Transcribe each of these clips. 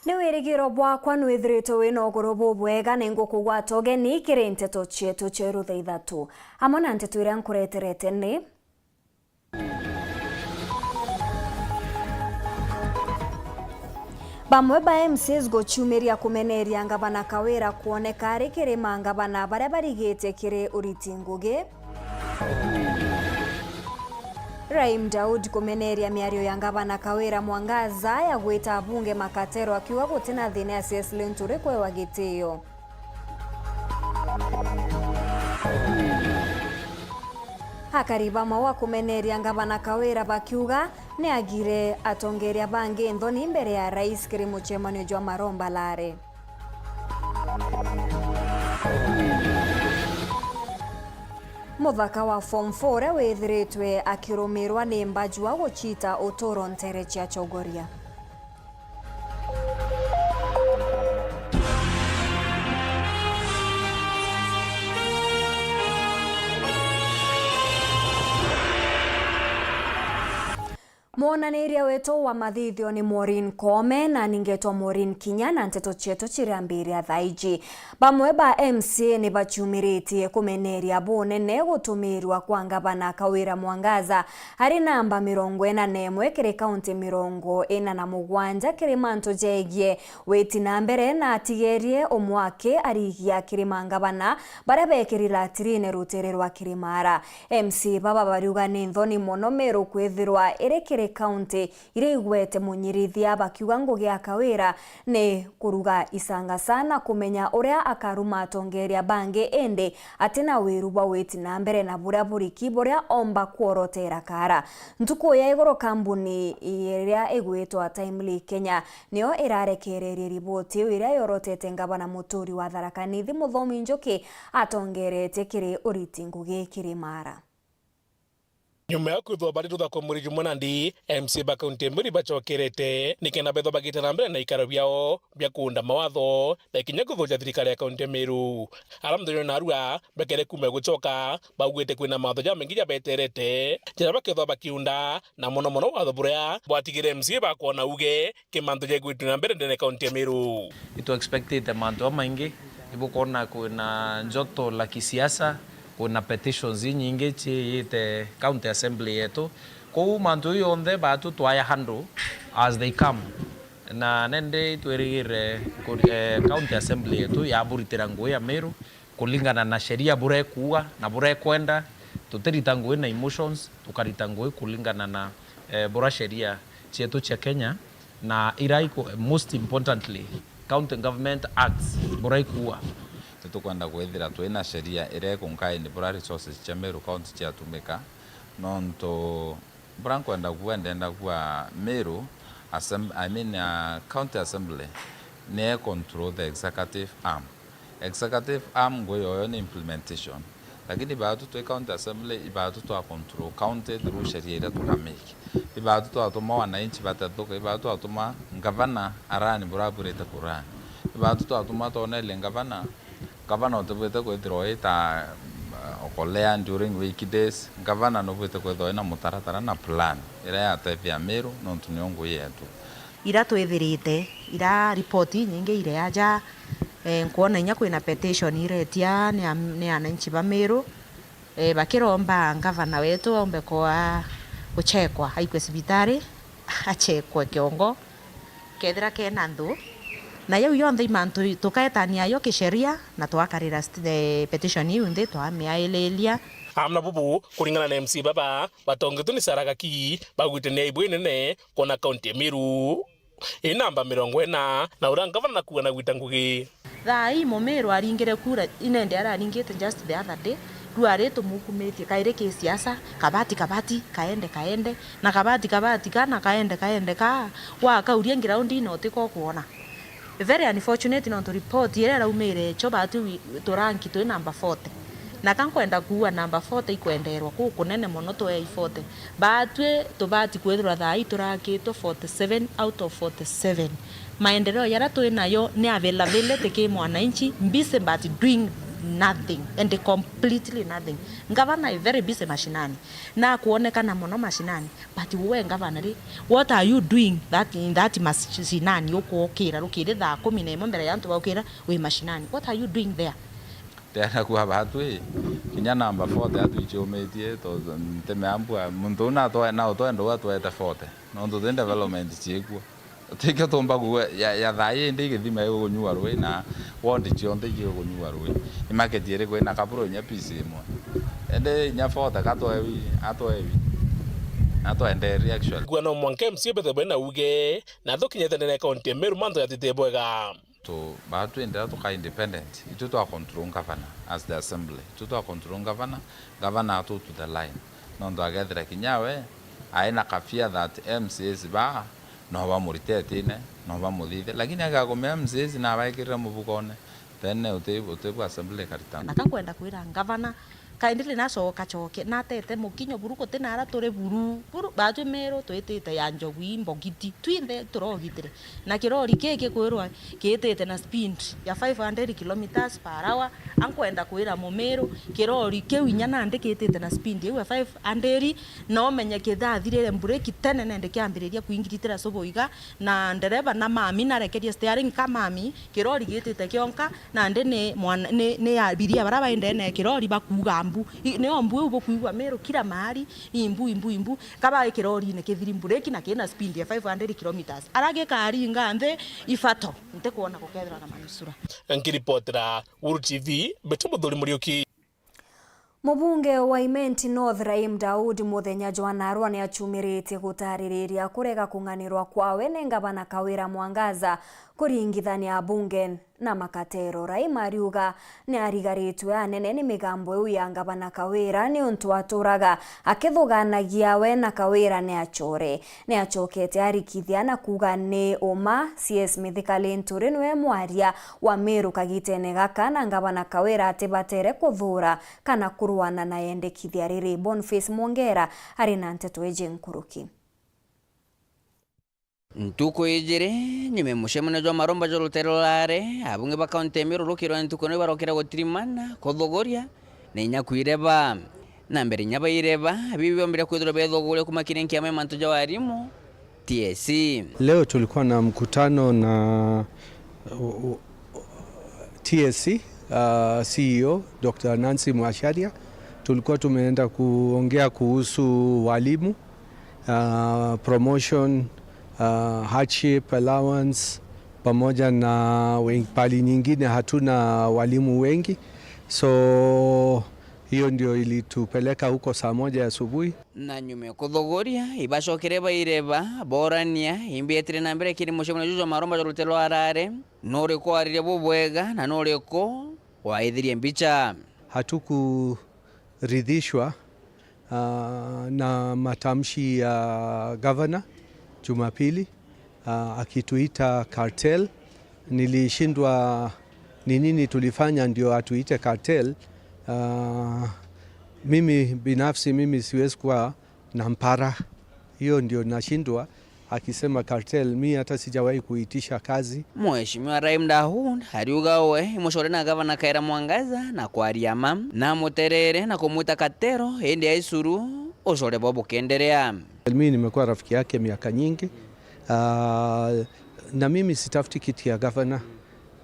Ni wirigiro bwakwa nwithirite wina uguru bubwega ningukugwata ugeni kiri Nteto chietu cheru thaa Ithatu. Hamwe na nteto iria nkureterete ni bamwe ba MCs gochumiria kumeneria ngavana Kawira kuoneka ari kirima ngavana baria barigite kiri uriti ngugi. Raim Daud kumeneria miario ya ngavana Kawira Mwangaza ya gwita bunge makatero akiwa gutina thina ya CS Linturi kwewa gitio. Hakariba mawa kumeneria ngavana Kawira bakiuga ni agire atongeria bange nthoni mbere ya rais kiri muchemanio jwa maromba lare. Muthaka wa Form 4 withiritwe akirumirwa ni mbajua guchita utoro ntere chia chogoria. Mwonaniria wetu wa mathithio ni MAUREEN Kome na ningetwa MAUREEN KINYA na Nteto chietu chiriambiria thaiji. Bamwe ba MCA ni bachumiritie kumeneria bunene gutumirwa kwa ngavana Kawira Mwangaza hari namba 41 kiri kaunti 47 kiri mantu jegie weti na mbere na atigerie omwake arigia kiri mangavana baria bekirira tirine rutere rwa Kirimara. MC baba bariuga ni nthoni mono Meru kwithirwa iri kiri kaunti ire igwete munyirithia bakiuga ngugi ya Kawira ni kuruga isanga sana kumenya uria akaruma atongeria bange ende atina Weru ba weti na mbere na buria buriki buria omba kuorotera kara. Ntuko ya igoro kambuni iria igwetwa Timely Kenya niyo irarekereria riboti iria yorotete ngavana Muturi wa Tharaka Nithi Muthomi Njoki atongerete kiri uriti ngugi Kirimara. Nyuma ya kuthwa bari tuthako muri jumana ndi MC ba kaunti muri bachokerete nikena betho bagita na mbere na ikaro biao bya kuunda mawatho na kinya kuthoja thirikari ya kaunti Meru aramthyo na arua bekere kume gucoka baugwete kwina matho ja mengi ja beterete jira bakethwa bakiunda na mono watho buria bwatigire MC ba kuona uge kimanto je gwitu na mbere ndene kaunti Meru. It was expected manto maingi ibukona kuna njoto la kisiasa kuna petitions nyingi chiite county assembly yetu ko mantu yonde batu twaya handle as they come na nende twerigire county assembly yetu ya buritira ngui ya Meru kulingana na sheria bure kuwa na bure kwenda tutirita ngui na emotions tukarita ngui kulingana na bura sheria chetu cha Kenya na iraiko most importantly county government acts bure kuwa tukwenda gwethira twina sheria ire kunkaini bura resources cha Meru county cha tumika nonto branko enda kuenda kwa Meru county assembly ne control the executive arm goyo ni implementation lakini baatu tu county assembly baatu tu control county through sheria ira tukamiki baatu tu atoma wananchi batatoka baatu atoma gavana arani bura bureta kurani baatu tu atoma tonele gavana otobete kwithirwo ita okolea during weekdays gavana no bwete kwithirwo na mutaratara na plan ira ya tebia Meru no tuniongo yetu ira twithirite ira report nyingi ire aja kuona inya kwina petition iretia ni ananchi ba Meru bakiromba gavana wetu ombe kwa guchekwa aikwe sibitari achekwe kiongo kethira kena ndu na yau yonthe imantu tukaetania yo kisheria na twakarira petition hiyo nde twamiaelelia amna bubu kuringana na MC baba batongetu ni saraka ki bagwite ne ibwenene kona county Meru inamba 40 na uranga gavana kuwa na gwita ngugi thaa imo Meru aringire kura inende araringite just the other day duare tumukumetie kaire ke siasa kabati kaende na kabati kana kaende ka wa kauria ground ino tiko kuona very unfortunate not to report irera umire cho batu turanki tu number 40 na kankwenda kuwa number 40 ikwenderwa ku kunene mono to 40 batwe to bati kwethura thai turakito 47 out of 47 maendeleo yara tu nayo ni availability ke mwananchi mbise but doing nothing and completely nothing. Governor is very busy mashinani na kuonekana mono mashinani, but we governor, what are you doing that in that mashinani uko okira rukire thaa 11 mbere ya antu bakira we mashinani? What are you doing there? Tena kwa batwe kinya number 4 atu ichometie to temeambwa muntu na to ndo watu eta 40 no ndo development chekwa teke tomba gwa ya thaye ndi githima yo nyua rwe na wondi chionde yo nyua rwe imaketi ere kwena kapuro nya pisi mo ende nya 40 ato ende actually gwa no mwanke MC bethebena uge na thokinyete ne county Meru manto ya titebwega to batu enda to ka independent itu to control governor as the assembly itu to control governor to the line no ndo agadra kinyawe aina kafia that MCs ba no ba muritete ne no ba mudide lakini agagomea MCs na baikira mubukone then utebu assembly karitana nakakwenda kwira governor kaindile nacoka choke natete mukinyo buruko tenara tore buru batu Meru twetete ya njogu imbogiti twinde turogitire na kirori keke kwirwa kitete na speed ya 500 kilometers per hour ankwenda kwira mu Meru kirori kewinya nande kitete na speed ya 500 no menye kithathire break tene nende kiambiriria kuingitira soboiga na ndereba na mami na rekeria steering kama mami kirori kitete kionka na ndene ne abiria baraba indene kirori bakuga ne ombu ubo kuigwa Meru kila mahali imbu kaba kirori ne kithiri break na kina speed ya 500 kilometers arage kari ngande Ithatu nte kuona kokethera na manusura nkiripotera Weru TV betumudhuri murioki. Mubunge wa Imenti North Raim Daudi muthenya Joanarwa ni achumiritie gutaririria kurega kunganirwa kwawe ne ngavana Kawira Mwangaza kuringithania bunge na makatero. Raim ariuga ni arigaritwe anene ni migambo yu ya ngavana Kawira ni untu aturaga akithuganagia we na Kawira ni achore ni achokete arikithia na kuga ni uma CS Mithikali Nturi niwe mwaria wa Meru kagitene gaka na ngavana Kawira atibatere kuthura kana kuruana na yendekithia riri. Boniface Mwongera ari na Nteto nkuruki. Ntuko ejere nyime mushemune jo maromba jo luterolare abunge ba county Meru rukiro ntuko no barokera gotrimana kodhogoria ne nyakwireba na mbere nyabaireba bibiyombira kwidro bedhogole kumakire nkiame manto jo arimo TSC. Leo tulikuwa na mkutano na TSC CEO Dr. Nancy Mwasharia. Tulikuwa tumeenda kuongea kuhusu walimu, promotion, hardship allowance, pamoja na pali nyingine hatuna walimu wengi. So hiyo ndio ilitupeleka huko saa 1 asubuhi. Na nyume kudhogoria ibashokereba ireba borania imbietire na mbere kiri mushemuna jujo maromba jo lutelo arare nore ko arire bobwega na nore ko waidhirie mbicha. Hatukuridhishwa na matamshi ya governor Jumapili akituita cartel. Nilishindwa ni nini tulifanya ndio atuite cartel. Mimi binafsi siwezi kuwa na mpara, hiyo ndio nashindwa. Akisema cartel, mimi hata sijawahi kuitisha kazi. Mheshimiwa Raim Daudi hariugawe mushore na gavana Kawira Mwangaza na kwaria mam na muterere na kumuita katero ende aisuru oshore bobo kenderea. Mimi nimekuwa rafiki yake miaka nyingi, na mimi sitafuti kiti ya gavana.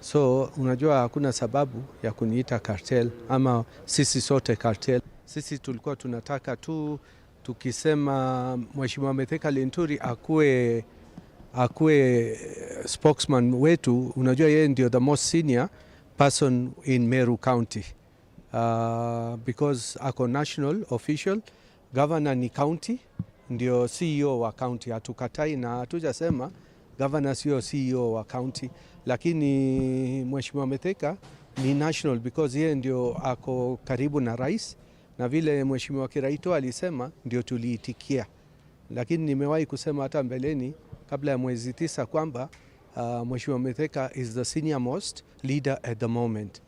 So unajua hakuna sababu ya kuniita cartel ama sisi sote cartel. Sisi tulikuwa tunataka tu tukisema Mheshimiwa Mithikali Nturi akue spokesman wetu. Unajua yeye ndio the most senior person in Meru County, because ako national official, governor ni county, ndio CEO wa county. Hatukatai na hatujasema governor sio CEO wa county, lakini Mheshimiwa Mithika ni national because yeye ndio ako karibu na rais, na vile Mheshimiwa Kiraito alisema ndio tuliitikia. Lakini nimewahi kusema hata mbeleni kabla ya mwezi 9 kwamba Mheshimiwa Mithika is the senior most leader at the moment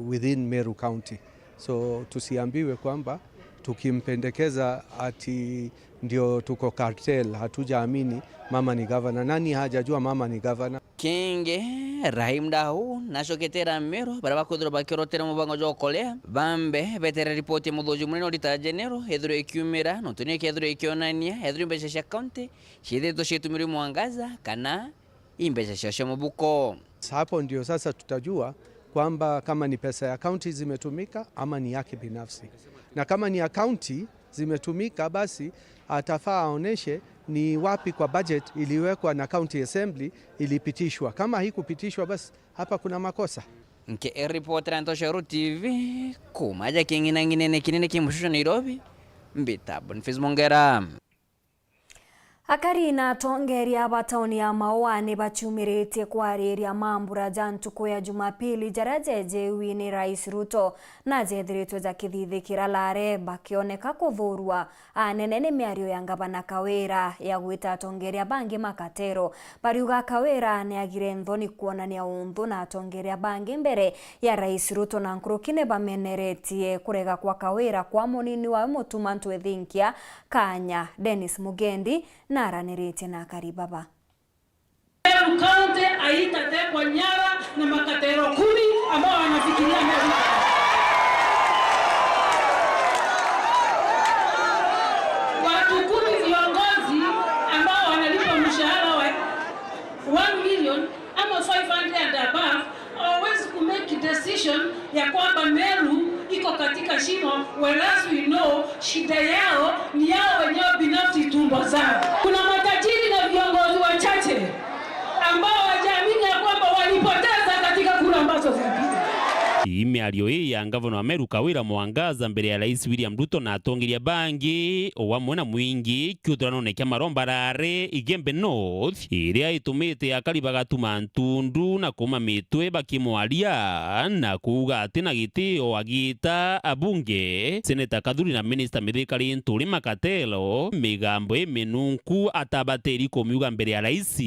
within Meru County. So tusiambiwe kwamba tukimpendekeza ati ndio tuko cartel. Hatujaamini mama ni governor. Nani hajajua mama ni governor? Kenge Rahim Dahu nashoketera Meru bara bakuthira bakirotera mubango jokolea bambe betere ripoti mudhoju munene lita Janeiro ethiro ikiumira no tunie kethiro ikionania ethiro imbesha cia county shithito citumiri mwangaza kana imbesha cia mubuko. Hapo ndio sasa tutajua kwamba kama ni pesa ya county zimetumika ama ni yake binafsi, na kama ni ya county zimetumika basi atafaa aoneshe ni wapi kwa budget iliwekwa na county assembly ilipitishwa. Kama haikupitishwa basi hapa kuna makosa. Nke reporter Ntosharu TV kumaja kingina nginene kinene kimushusha Nairobi mbita Boniface Mongera. Akari na tongeria bataoni ya Mauani bachumirite kwariria mambura jantuko ya Jumapili jarajeje wini Rais Ruto na jethiritwe za kithithikira lare bakioneka kuthurua anenene miario ya ngavana Kawira ya gwita tongeria bangi makatero bariuga Kawira ni agire nthoni kuonania unthu na tongeria bangi mbere ya Rais Ruto na nkurukine bameneretie kurega kwa Kawira kwa munini wa mutumantu ethinkia Kanya Dennis Mugendi naranirite na Karibaba. Weru County haitatekwa nyara na makatero 10 ambao wanafikiria Meru. Watu 10 viongozi ambao wanalipa mshahara wa 1 million ama 500 and above always to make decision ya kwamba Meru iko katika shimo, whereas we know shida yao ni yao wenyewe binafsi, tumbo zao. Kuna matajiri na viongozi wachache ambao wajaamini ya kwamba walipoteza katika kura ambazo zilipita. Miario hii ya ngavana wa Meru Kawira mwangaza mbere ya Rais William Ruto na atongeria bangi wamwe na mwingi kiuturanonekya maromba rare Igembe North iria itumite akari bagatuma ntundu na kuma mitwe bakimwaria na kuga ati na gitio agita abunge Seneta Kadhuri na Minister Mithikari Nturi Makatelo migambo iminunku atabateri komiuga mbere ya Rais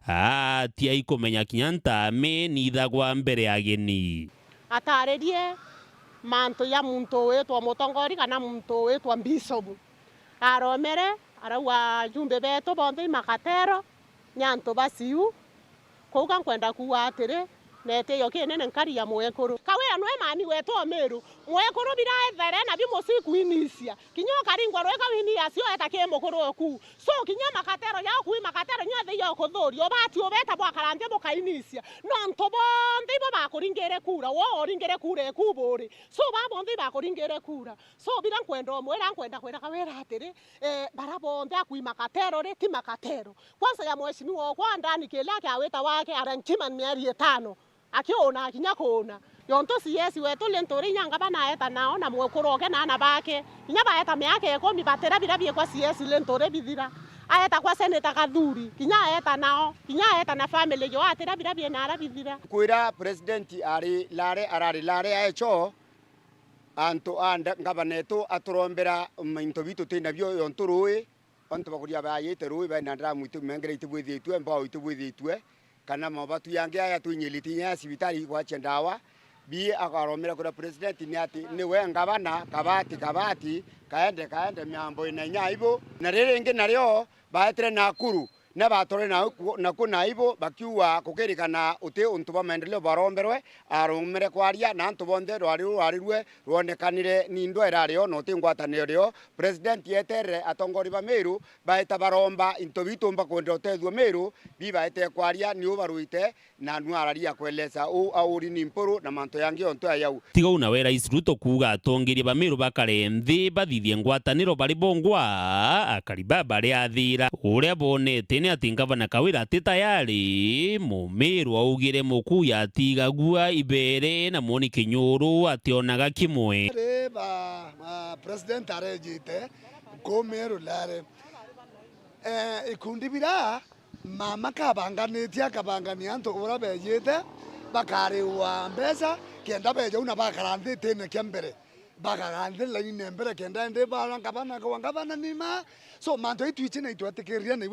atia ikomenya kinyantame nithagwa mbere ya ageni atarerie manto ya muntu wetwa mutongori kana muntu wetwa bishop aromere arawa jumbe beto bondo makatero nyanto basiu kuga kwenda kuwa atire nete yoke nene nkari ya mwekuru Kawira nwe mami wetwa Meru mwekuru bira ethere na bimosi kuinisia kinyo karingwa rweka wini asio etake mukuru oku so kinya makatero ya ku makatero nyathe yo kuthuri obati obeta bwa karande bukainisia no ntobo ndibo bakuringere kura wo oringere kura ekuburi so babo ndi bakuringere kura so bira kwenda mwera kwenda kwenda Kawira atire barabo ndi aku makatero re ti makatero kwanza ya mheshimiwa kwa ndani kile yake aweta wake aranchima miari 5 akiona kinyakona yonto siyesi wetu lentori nyanga bana eta naona mwekuroke na bake kinyaba eta meake ko mi batera birabie kwa siyesi lentore bidira aeta kwa Seneta Kadhuri kinya eta nao kinya eta na family yo atera birabie na arabidira kuira president ari lare aecho anto anda ngabaneto aturombera into bitu tena byo yontoroi onto bakuria bayete roi bana ndra muitu mengere itubwithitwe mbao itubwithitwe kana mabatu yange aya tunyilitinya sibitari kwa chendawa bi akaromera kura president ni ati ni we ngabana kabati kaende myambo ina nyaibo na rerenge naryo baetre nakuru na batore na kuna ibo bakiwa kukerikana uti untuba maendeleo baromberwe aromere kwaria na ntubonde rwarirwe ruonekanire nindo erario no tingwataniro rio president yetere atongori ba Meru baeta baromba intobitumba kwenda utethwo Meru bi baete kwaria ni ubaruite na nuararia kweleza auri ni mpuru na manto yangi onto ayau tiga una we Rais Ruto kuga atongeria ba Meru bakare nthi bathithie ngwataniro bari bongwa akariba bari athira uria bonete ati ngavana Kawira ati tayari Mumeru augire mukuya atigagua ibere na mwoni Kinyuru ationaga kimwe president arejite ko Meru lare ikundi bira mama kabanganitie akabangania antu ura bejite bakari wa mbesa kenda beje una bakarandite ne kiambere bakarande la ine mbere kenda ende barangabana ko ngabana nima so manto itwiche na itwatekeria na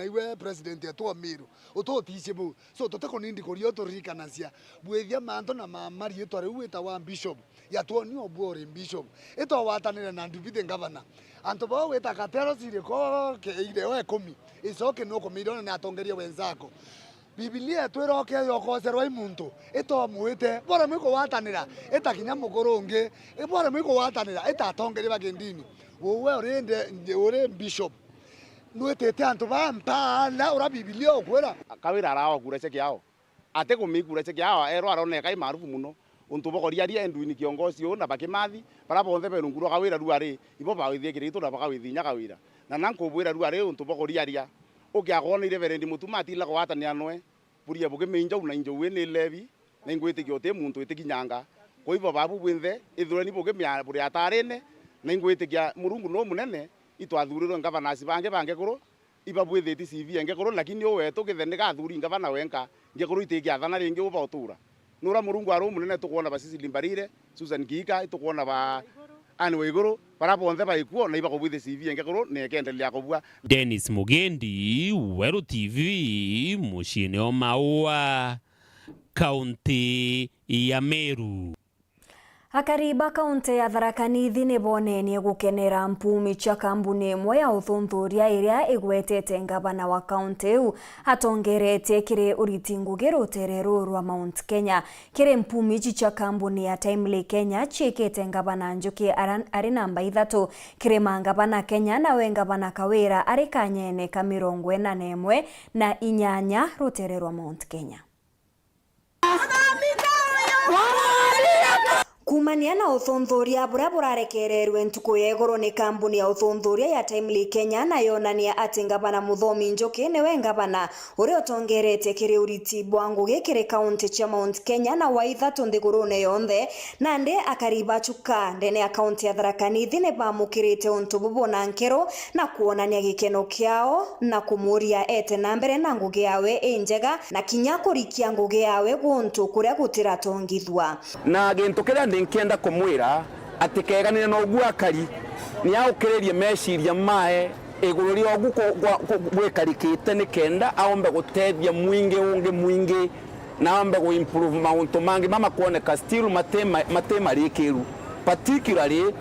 iwe president ya to Meru utotishibu so totako nindi korio to rikanasia bwethia manto na mamari yetu ari weta wa bishop ya to ni obore bishop eto watanire na ndubite ngabana anto bo weta katero sire ko ke ide we komi isoke no komiro na atongeria wenzako Biblia tweroke yokoserwa imuntu itomuite bora mwiko watanira etakinya mukurungi bora mwiko watanira etatongeri bagendini wowe uri bishop nwetete antu bampana ura Biblia okwera kawira arawa kurece kiao ate kumikura kiao ero aroneka imarufu muno untu bokoria ria enduini kiongozi ona bakimathi para bonthe berunguro kawira ruare ibo bawithie kirito na bakawithinya kawira na nankobwira ruare untu bokoria ria ukiagona ire berendi mutumati la kwatania noe puria boke menja una injowe ne levi na ingwete kiote muntu itikinyanga ko ibo babu bwinthe ithurani boke mya buri atarene na ingwete kya murungu no munene itwathuriro ngavanasi bange kuro iba bwitheti CV enge kuro lakini oweto kithende gathuri ngavana wenka nge kuro itiki athana ringi uba utura nura murungu aro munene tukuona basisi limbarire Susan Kika tukuona ba ani Weru para bonthe baikuo na iba kubwithe CV enge kuro ne kendelea kubua. Dennis Mugendi, Weru TV, mushine o Maua, kaunti ya Meru. Akariba kaunti ya Tharaka Nithi ni bonenie gukenera mpumi cha kambuni imwe ya uthuthuria iria igwetete ngavana wa kaunti u atongeretie kiri uriti ngugi rutereru rwa Mount Kenya kiri mpumi cha kambuni ya Timely Kenya chikite ngavana Njuki ari namba Ithatu kiri mangavana Kenya na we ngavana Kawira ari kanyene ka 41 na 8 rutereru rwa Mount Kenya. Kumania na uthuthuria buria burarekererwe ntuku ya iguru ni kambuni ya uthuthuria ya Timely Kenya na yonania ati ngavana Muthomi Njuki niwe ngavana uri utongerete kiri uriti bwa ngugi kiri kaunti cha Mount Kenya na wa Ithatu nthigurune yonthe na ndi akariba chuka ndene ya kaunti ya Tharaka Nithi ni bamukirite untu bubu na nkero na kuonania gikeno kiao na kumuria ete na mbere na ngugi yawe injega na kinya kurikia ngugi yawe guntu kuria gutiratongithwa na gintu kiria nkienda kumwira ati keganire no gwakari ni aukirerie meciria mae iguru ri ogu gwekarikite ni kenda aombe gutethia mwingi na aombe go improve mauntu mangi mama kuoneka still matema rikiru particularly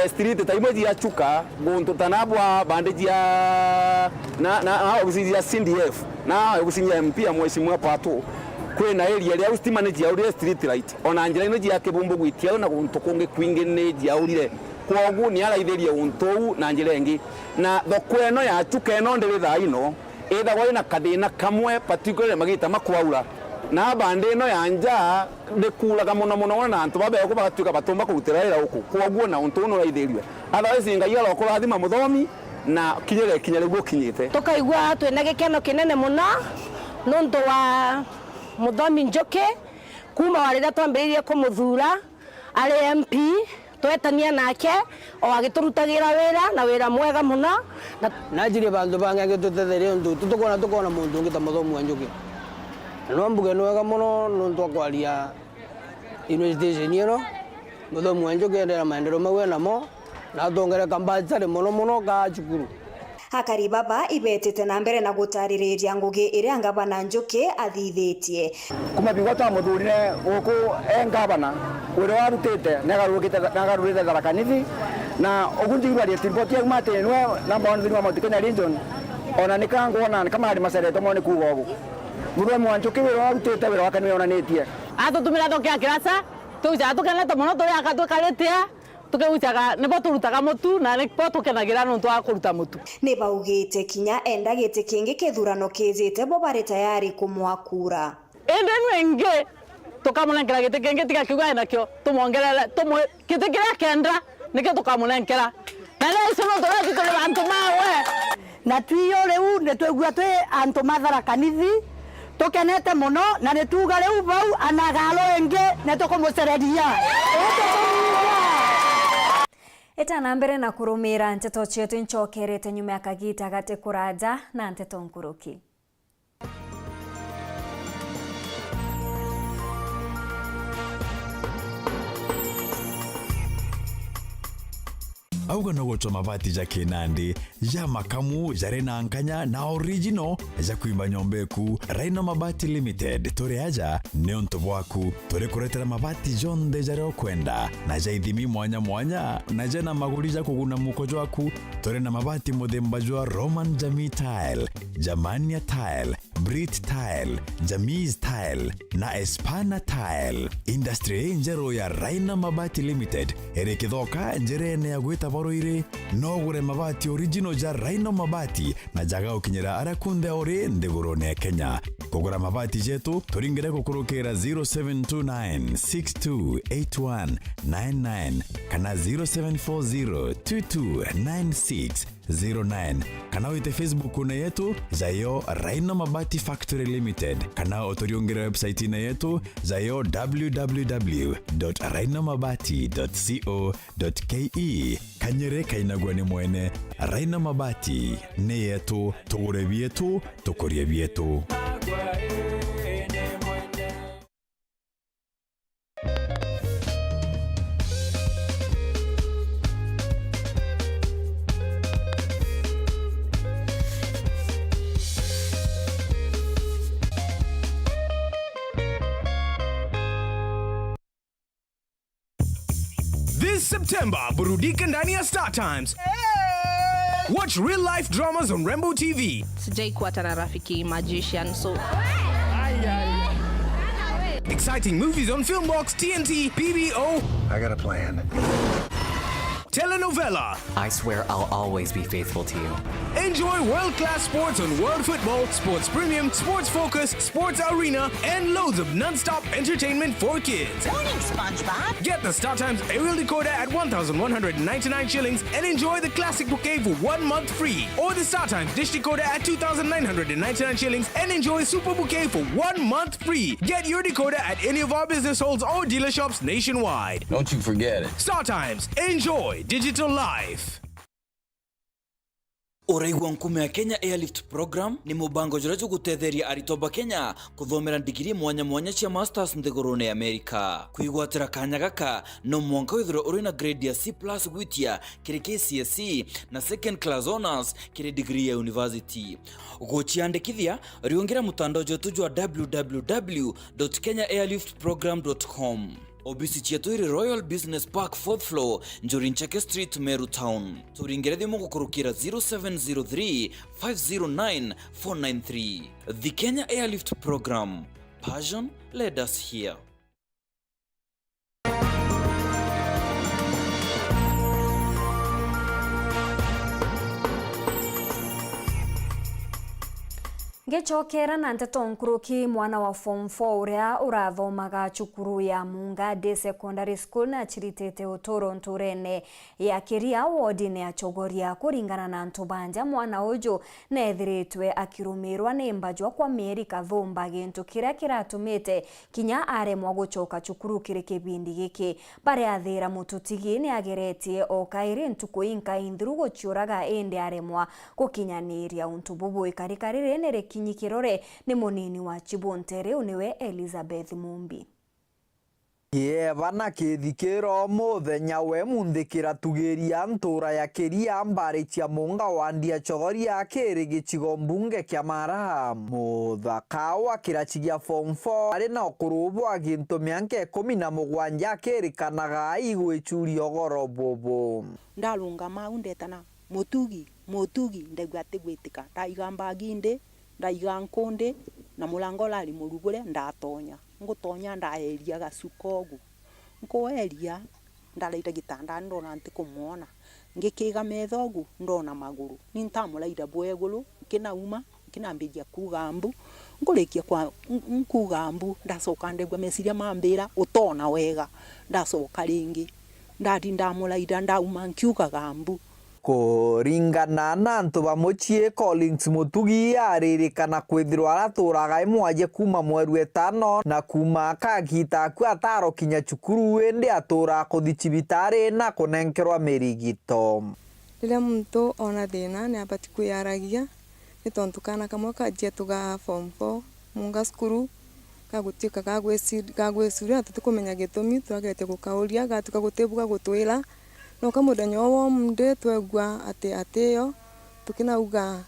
street taimwe ya chuka guntu tanabwa bandage ya na ofisi ya CDF na ofisi ya MP mheshimiwa Pato kwena area ria ustima ne jia uri street light ona njira ino jia kibumbu gwitia na guntu kungi kwingi ne jia urire kwogu ni araithirie untu na njira engi na thoko eno ya chuka eno ndiri thaa ino ethagwo ina kathina kamwe particularly magita makwaura na bande eno ya nja ndikuraga muno na antu babe ko bagatuka batumba kurutira ira uku kwogu na untu no raithirie otherwise ngai alo kurathima Muthomi na kinyere gwo kinyite tukaigua twena gikeno kinene muno nundu wa Muthomi Njuki kuma warira twambiririe kumuthura ari MP twetania nake o agiturutagira wira na wira mwega muno na njire bandu bange gitutetheria ndu tukona mundu ngita Muthomi Njuki no mbuge no wega muno nundu akwaria university ino Muthomi Njuki ndera maendeleo mawe namo na tongere kambajare muno ka chukuru Akaribaba ibetete na mbere na gutariria ngugi iria ngavana Njuki athithitie kumabigwa ta muthurire guku engavana uri warutite nagarurite Tharaka Nithi na ugunjigwa ri report ya mate nwe namba 1 wa Mount Kenya region ona nikangona kama ari masereto mone kugo ugu Muthomi Njuki uri warutite wira wakani onanitie atutumira tokia kirasa tuja tukenete muno turi akatwikaritia tukeuchaga nebo turutaga mutu na nebo tukenagira nuntu wa kuruta mutu ni baugite kinya enda gite kingi kithurano kizite bo bari tayari kumwakura ende nwenge tukamunengera gite kingi tigakiuga nakio tumongerere gite kiria kenda nike tukamunengera na leo no turati tuli bantu mawe na tuyo riu ne twegua twi antu Tharaka Nithi tukenete muno na ne tuga riu bau anagalo enge ne tukumucereria Etana mbere na kurumira Nteto chetu nchokerete nyuma ya kagita gate kuraja na Nteto nkuruki. auga no gutwa mabati ja kinandi ya makamu jare na nganya na original ja kuimba nyombeku Raino Mabati Limited tore aja ne onto bwaku tore kuretera mabati jonde jare okwenda na ja ithimi mwanya na jana maguri ja kuguna mukojo waku tore na mabati muthemba jwa Roman Jamii Tile, Jamania Tile, Brit Tile, Jamiz Tile na Espana Tile. Industry njero ya Raina Mabati Limited ere kithoka njerene ya gwita Boroire no gure mabati original ja Raina Mabati na jaga ukinyira arakunde ori ndigurone Kenya. Kugura mabati jetu turingire kukurukira 0729628199 kana 0740229609 kana wite Facebook na yetu zayo Raina Mabati Factory Limited kana otoriongera website na yetu zayo www.rainamabati.co.ke kanyere kainagwa ni mwene Raina Mabati ne yetu tugure bietu tukorie bietu. This September, burudika ndani ya Star Times. Watch real-life dramas on Rainbow TV. Sijai kuwa tana rafiki magician, so... Exciting movies on Filmbox, TNT, PBO. I got a plan. Telenovela. I swear I'll always be faithful to you. Enjoy world-class sports on World Football, Sports Premium, Sports Focus, Sports Arena, and loads of non-stop entertainment for kids. Morning, SpongeBob. Get the Star Times aerial decoder at 1,199 shillings and enjoy the classic bouquet for 1 month free. Or the Star Times dish decoder at 2,999 shillings and enjoy super bouquet for 1 month free. Get your decoder at any of our business halls or dealer shops nationwide. Don't you forget it. Star Times. Enjoy digital life. Uraigwa nkume ya Kenya Airlift Program ni mubango jurajo gutetheria aritoba Kenya kuthomera digiri mwanya cia masters nthigurune America. Kuigwatira kanya gaka no mwanka withiro uri na grade ya C+ gwitia kiri KCSE na second class honors kiri degree ya university. Ugochiandikithia riongera mutandao jotu jwa www.kenyaairliftprogram.com. Obisi chetu iri Royal Business Park 4th floor, Njorinchake Street, Meru Town. Turingere thimu gukurukira 0703 509 493. The Kenya Airlift Program. Passion led us here. Ngechokera na Nteto Nkuruki mwana wa form 4 uria urathomaga cukuru ya Mungade Secondary School na chiritete utoro nturene ya Kiria wodine ya Chogoria kuringana na Ntubanja mwana uju nethiritwe akirumirwa ni mbajwa kwa mieri kathumba gintu kiria kiratumite kinya aremwa gucoka cukuru kiri kibindi giki bare athira mututigi ni ageretie o kairi ntuku inka indhiru guciuraga ende aremwa gukinyaniria untububu ikarikarire nere kinyikirore ni munini wa Chibontere uniwe Elizabeth Mumbi. Bana kithikiro muthenya we mundikira tugeria ntura ya Kiria mbari cia Munga wandia Chogoria kiri gicigo mbunge kia Mara muthaka wa kirachi gia form 4 ari na kurubwa gintu mianke 17 kirikanaga igwicuri ogoro bobo ndalunga maundetana mutugi ndegwate gwitika ndaigamba ginde ndaiga nkonde na mulango lali murugure ndatonya ngutonya ndaeria gasukogu nkoeria ndaleita gitanda ndona ntikumuona ngikiga methogu ndona maguru nintamulaida bwegulu kinauma kinambiria kugambu ngurikia kwa nkugambu ndasoka ndegwa mesiria mambira utona wega ndasoka ringi ndati ndamulaida ndauma nkiuka gambu kuringana na antu bamuchie Collins Mutugi aririkana kwithirwa araturaga imwaje kuma mweru 5 na kuma kagita ku ataro kinya cukuru ende atura kuthi cibitari na kunenkerwa mirigito rira muntu ona thina ni abati kwiyaragia ni tontu kana kamwe kajia tuga form 4 munga skuru kagutika kagweciria tutikumenya gitumi twagete gukauria gatuka gutebuka gutwira no kamuthenya wo munde twegwa ateo tukinauga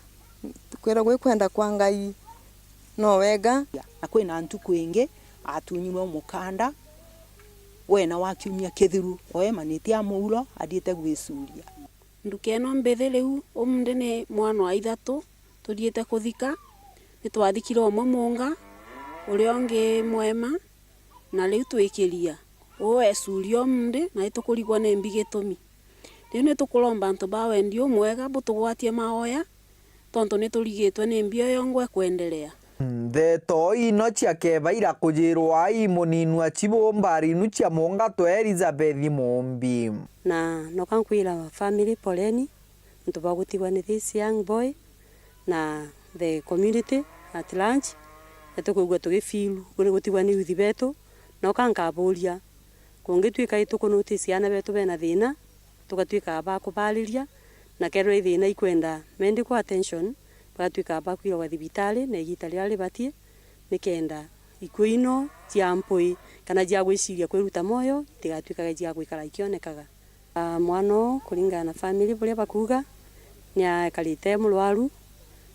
tukwera gwekwenda kwa Ngai no wega na kwina antu kwingi atunyirwo mukanda wena wakiumia kithiru oemanite amuuro adite gwicuria ndukeno mbethe riu umunde ni mwana wa Ithatu tuthiete kuthika nitwathikire omwe munga uria ongi mwema na riu twikiria esurio mndi na itukurigwa ni mbigitumi riu nitukuromba antu ba wendio mwega butugwatie maoya tonto niturigitwe ni mbio yongwe kuendelea Nteto ino cia kebaira kujirwa imuninwa chibomba inu cia monga to Elizabeth Mombi na nokankwira family poleni ntubagutigwa ni this young boy na the community at large etukugwa tugifilu kuri gutigwa ni youth betu nokankaburia kungitwika ituko notice yana betu bena thina tugatwika ba kubaliria na kerwe thina ikwenda medical attention batwika ba kwira wa thibitari na igitari ari batie nikenda ikuino ciampoi kana cia gwiciria kwiruta moyo tigatwika cia gwikara ikionekaga mwano kuringana na family buria bakuga nya kalite mulwaru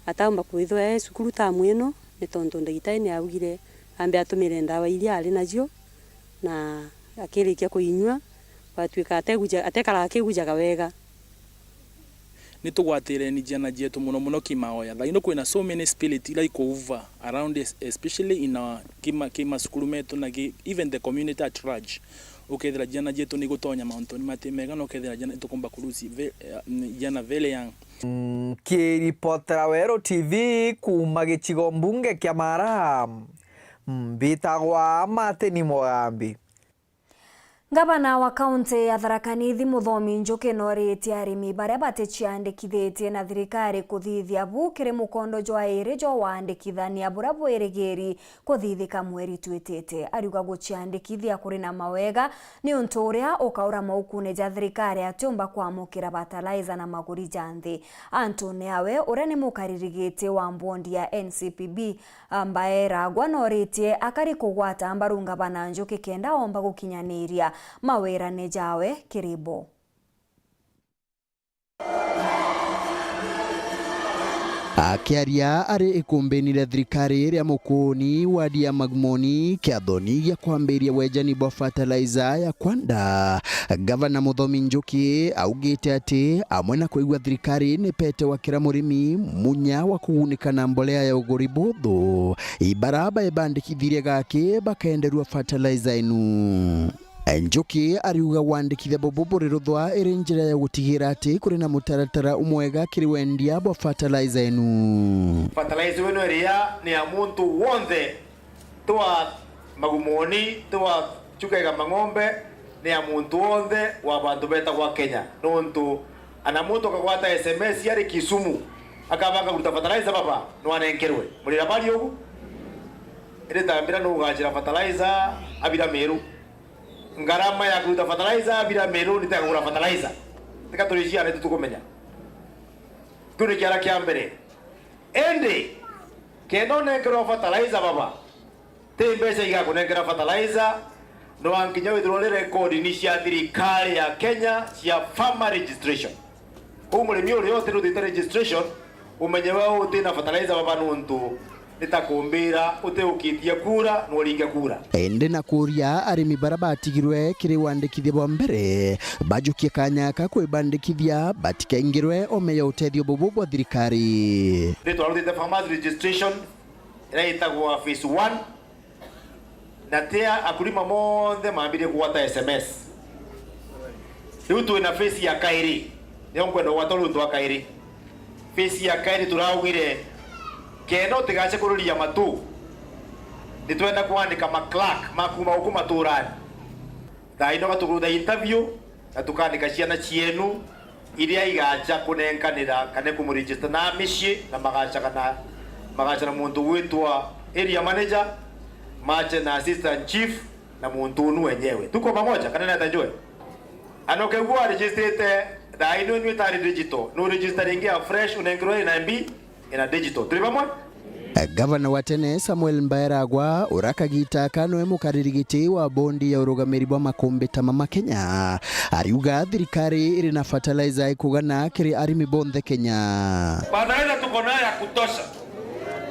atamba kwithwa cukuru ta mwino ni tonto ndagitari ni augire ambe atumire ndawa iria ari nacio na akirikia kuinywa batwika atekara akigujaga wega nitugwatire ni jana jetu muno kimaoya thaino kwina so many spirit like over around us, especially in our kima skulu metu na even the community at large ukethira jana jetu ni gutonya mountoni matimega no ukethira jana tukumba kurusi jana vele yang kiripotera Weru TV kuma gicigo mbunge kia Mara mbitagwa Mateni Mogambi. Gavana wa kaunti ya Tharaka Nithi Muthomi Njuki noritie arimi baria batichiandikithitie na thirikari kuthithia bukire mukondo jwa iri jo waandikithania bura bwirigiri kuthithika mweri twitite ariuga guchiandikithia kuri na mawega ni untu uria ukaura maukune ja thirikari atiumba kwamukira fertilizer na maguri janthi Antony awe uria ni mukaririgite wa mbondi ya NCPB ambaye ragwa noritie akari kugwata mbaru Gavana Njuki kenda omba gukinyaniria mawera ne jawe kiribo. Akiaria ari ikumbeni la thirikari ya mukuni wadi ya Magmoni kiathoni ya kwambiria wejani bwa fertilizer ya kwanda Gavana Muthomi Njuki augite ati amwe na kuigwa thirikari ni pete wa kira murimi munya wa kugunika na mbolea ya uguri buthu ibaraba ebandikithirie gake bakaenderua fertilizer inu. Njuki ariuga wandikithia bobo riruthwa iri njira ya gutigira ati kuri na mutaratara umwega kiri wendia bwa fertilizer inu. Fertilizer wenu ria ni ya muntu wonde twa Magumoni twa chukega mang'ombe ni ya muntu wonde wa bantu beta kwa Kenya nontu ana muntu kagwata SMS yari Kisumu akabanga kuruta fertilizer baba no anenkerwe mulira bali ugu ire tambira no gajira fertilizer abira Meru ngarama ya kuruta fertilizer bila Meru nitakagura fertilizer tika turishia netu tukumenya turi kiara kia mbere ende kenone kero fertilizer baba tembesa iga kunengera fertilizer no ankinya withrow record ni cia thirikari ya Kenya cia farmer registration umurimi uri yote rutite registration umenye wewe utina fertilizer baba nuntu nitakumbira uteukitia kura nuringe kura ende na kuria arimi barabatigirwe kiri wandikithia bwa mbere bajukie kanyaka kwibandikithia batikaingirwe omeya utethio bobo bwa thirikari ndio rutite farmers registration iraitagwa phase 1 na tia akulima monde maambire kuwata SMS riu twina phase ya kairi ndio kwenda gwata rundu wa kairi phase ya kairi turaugire keno tigache kururia matu nitwenda kuandika ma clerk makuma huko maturani thaino gatuguruda interview na tukandika ciana cienu iria igacha kunenkanira kane kumregister na mishi na magacha na muntu witwa area manager mache na assistant chief na muntu unu wenyewe tuko pamoja kana natanjwe anoke gwa registrate thaino ni tari digital no registering ya fresh unengro na MB ina digital tulipamwe. Gavana wa tene Samuel Mbairagwa urakagita kano mukaririgiti wa bondi ya urugamiri bwa makombe tamama Kenya ariuga thirikari iri na fertilizer ikugana kiri arimi bonthe Kenya. Fertilizer tuko nayo ya kutosha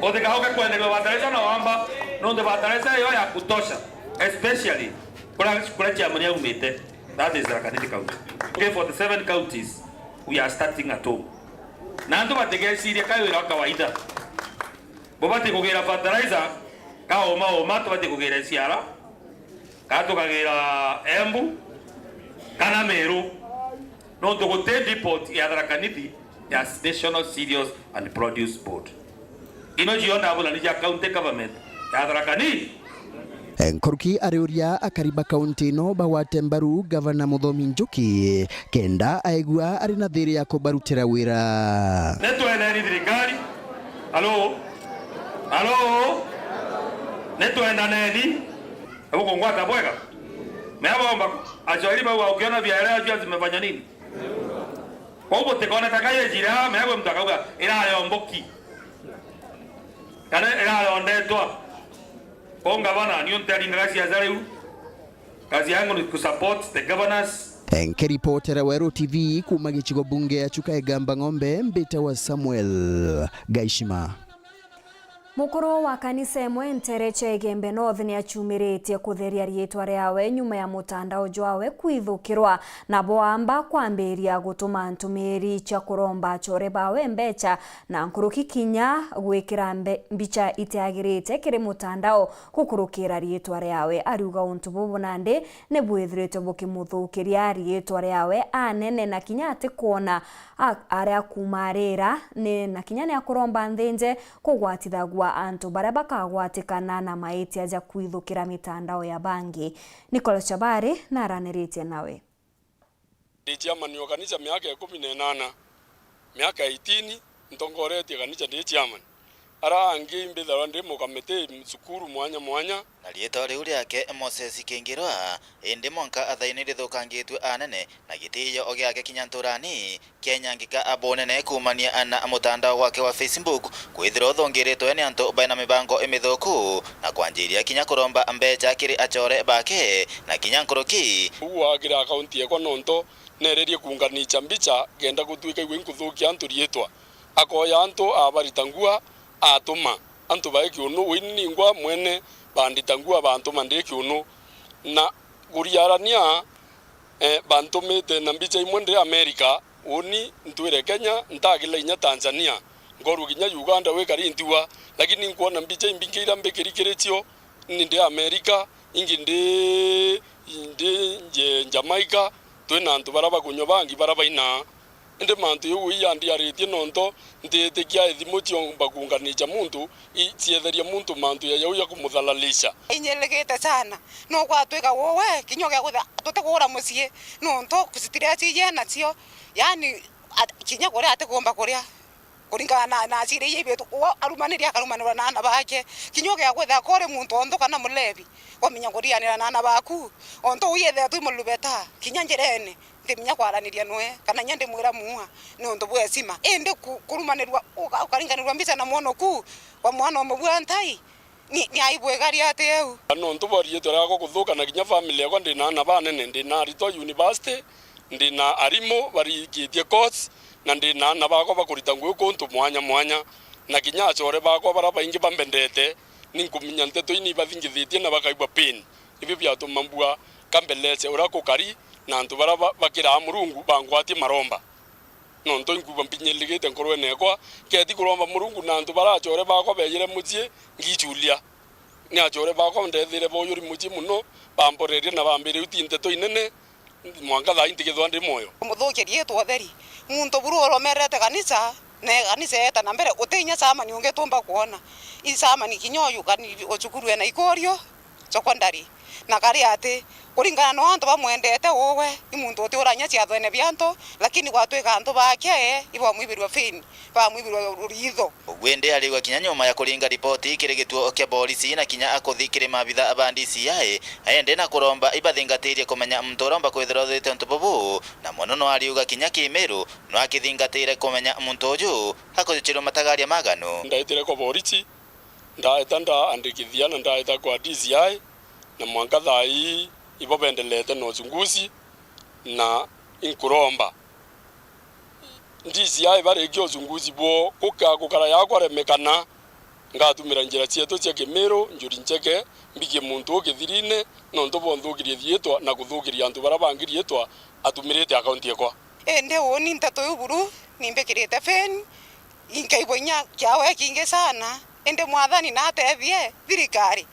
othika hoke kwendelea fertilizer na wamba no the fertilizer yo ya kutosha especially kula chairman ya umete that is Tharaka Nithi county. Okay, for the 7 counties we are starting at home. Na ndo bategesiria kayo ira kawaida bobati kugira fertilizer ka oma tubati kugira siara ka tukagira Embu kana Meru no to gute depot ya Tharakanithi ya National Cereals and Produce Board ino jiona abula ni county government ya Tharakanithi. Nkuruki ariuria akariba kaunti no bawate mbaru gavana Muthomi Njuki kenda aigua ari na thiri ya kubarutira wira. Netwenda ni thirikari. Halo netwenda neni huko ngwata bwega meabomba achoiri bau ukiona biara ajua zimefanya nini kwa hivyo tekona takaye jira meabo mtakauga ila yomboki kana ila ndetwa bonga bana ni ontari ngasi azariu kazi yangu ni kusupport the governors. Nkiripotera Weru TV kuma gichigo bunge ya Chukaegamba Ng'ombe mbita wa Samuel Gaishima. Mukuru wa kanisa imwe Ntereche Igembe North ni achumiritie kutheria rietwa riawe nyuma ya mutandao jwawe kuithukirwa na boamba kwambiria gutuma ntumiri cha kuromba chore bawe mbecha na nkuruki kinya gwikira mbicha itiagirite kiri mutandao kukurukira rietwa riawe ariuga untu bubunande ne bwithirite bukimuthukiria rietwa riawe anene na kinya ati kuona aria kumarira ne na kinya ne akuromba nthinje kugwatithagwa antu baria bakagwatikana na maiti aja kuithukira mitandao ya bangi. Nicola Chabari na raniritie nawe. Chairman wa kanisa miaka 18 miaka 18 ntongoretie kanisa ndi chairman ara angi mbithara ndi mukamete msukuru mwanya na rieto riu riake Moses Kingirwa indi monka athaini rithukangitwe anene na gitiyo ogiake kinyanturani Kenya ngika abonene kumania ana mutandao wake wa Facebook kwithira thongiritwe ni antu baina mibango imithuku na kwanjiria kinya kuromba mbecha kiri achore bake na kinya nkuruki uwagira akaunti yako nonto nererie kunganicha mbicha genda gutwika iwe nkuthukia antu rietwa akoya antu abaritangua atuma antu baiki unu wini ngwa mwene banditangua bantu mandiki unu na guriarania bantumite na mbicha imwende America uni ntwire Kenya ntagila inya Tanzania ngoru ginya Uganda wekari ntiwa lakini nkuona mbicha imbingira mbekirikiretio ninde America inginde Jamaica twena antu baraba kunyo bangi baraba ina ende mantu yu yandi aritie nonto ndete kya ethimo tiomba kunganicha muntu ititheria muntu mantu ya yau ya kumuthalalisha inyelegete sana no gwatwika wowe kinyoge gutha tutegura mucie nonto kusitiria ciye nacio yani kinya kuria ategomba kuria kuringana na cire yibe tu arumaniria karumanira na ana bake kinyoge gutha kore muntu onto kana mulebi waminya kurianira na ana baku onto uyethe tu mulubeta kinya njerene ndiminya kwaraniria nwe kana nyande mwira muha no ndo bwesima ende kurumanirwa ukaringanirwa mbica na mwono ku wa mwana omwe ntai ni aibwe gari ateu no ndo bari tora kuthuka na kinya family yako ndina ana banene ndina rito university ndina arimo bari kitie course na ndina ana bako bakurita ngwe kuntu mwanya na kinya achore bako baraba ingi bambendete ninkuminya Nteto ini bathingithitie na bakaigwa pin ibi byatuma mbua kambelece urako kari na antu baraba bakira Murungu bangwati maromba nonto inkuba mpinyeligete nkorwe nekwa keti kuromba Murungu na antu barachore bako beyire mutie ngichulia ni achore bako ndethire boyuri mutie muno bamborerie na bambire uti Nteto inene mwanga tha intigithwa ndi moyo muthukirie twatheri muntu buru oromerete kanisa ne kanisa eta na mbere utinya sama ni ungetumba kuona isama ni kinyoyu kani ocukuru na ikorio secondary na kari ati kuringana no antu bamwendete wowe imuntu utiuranya ciathene bianto lakini gwatwika antu bake ibo mwibirwa fini ba mwibirwa ritho gwende ariwa kinya nyuma ya kuringa ripoti kiri gituo kya polisi na kinya akuthikire mabitha abandi CI aende na kuromba ibathingatirie kumenya mtoromba kwithira thite ntububu na mono no ariuga kinya Kimeru no akithingatire kumenya muntu uju hakuchiro matagaria magano ndaitire ko polisi ndaetanda andikithia na ndaeta kwa DCI na mwanka thai ibo bendelete no chunguzi na inkuromba DCI bare kyo chunguzi bo kukara yakwa remekana ngatumira njira cieto cia Kimeru njuri ncheke mbikie muntu ukithirine no ntobo nthukirie thietwa na kuthukiria antu bara bangirietwa atumirite account yakwa ende woni Nteto yuburu nimbekirite fen inkaibonya kyawe kinge sana inde mwathani na atethie thirikari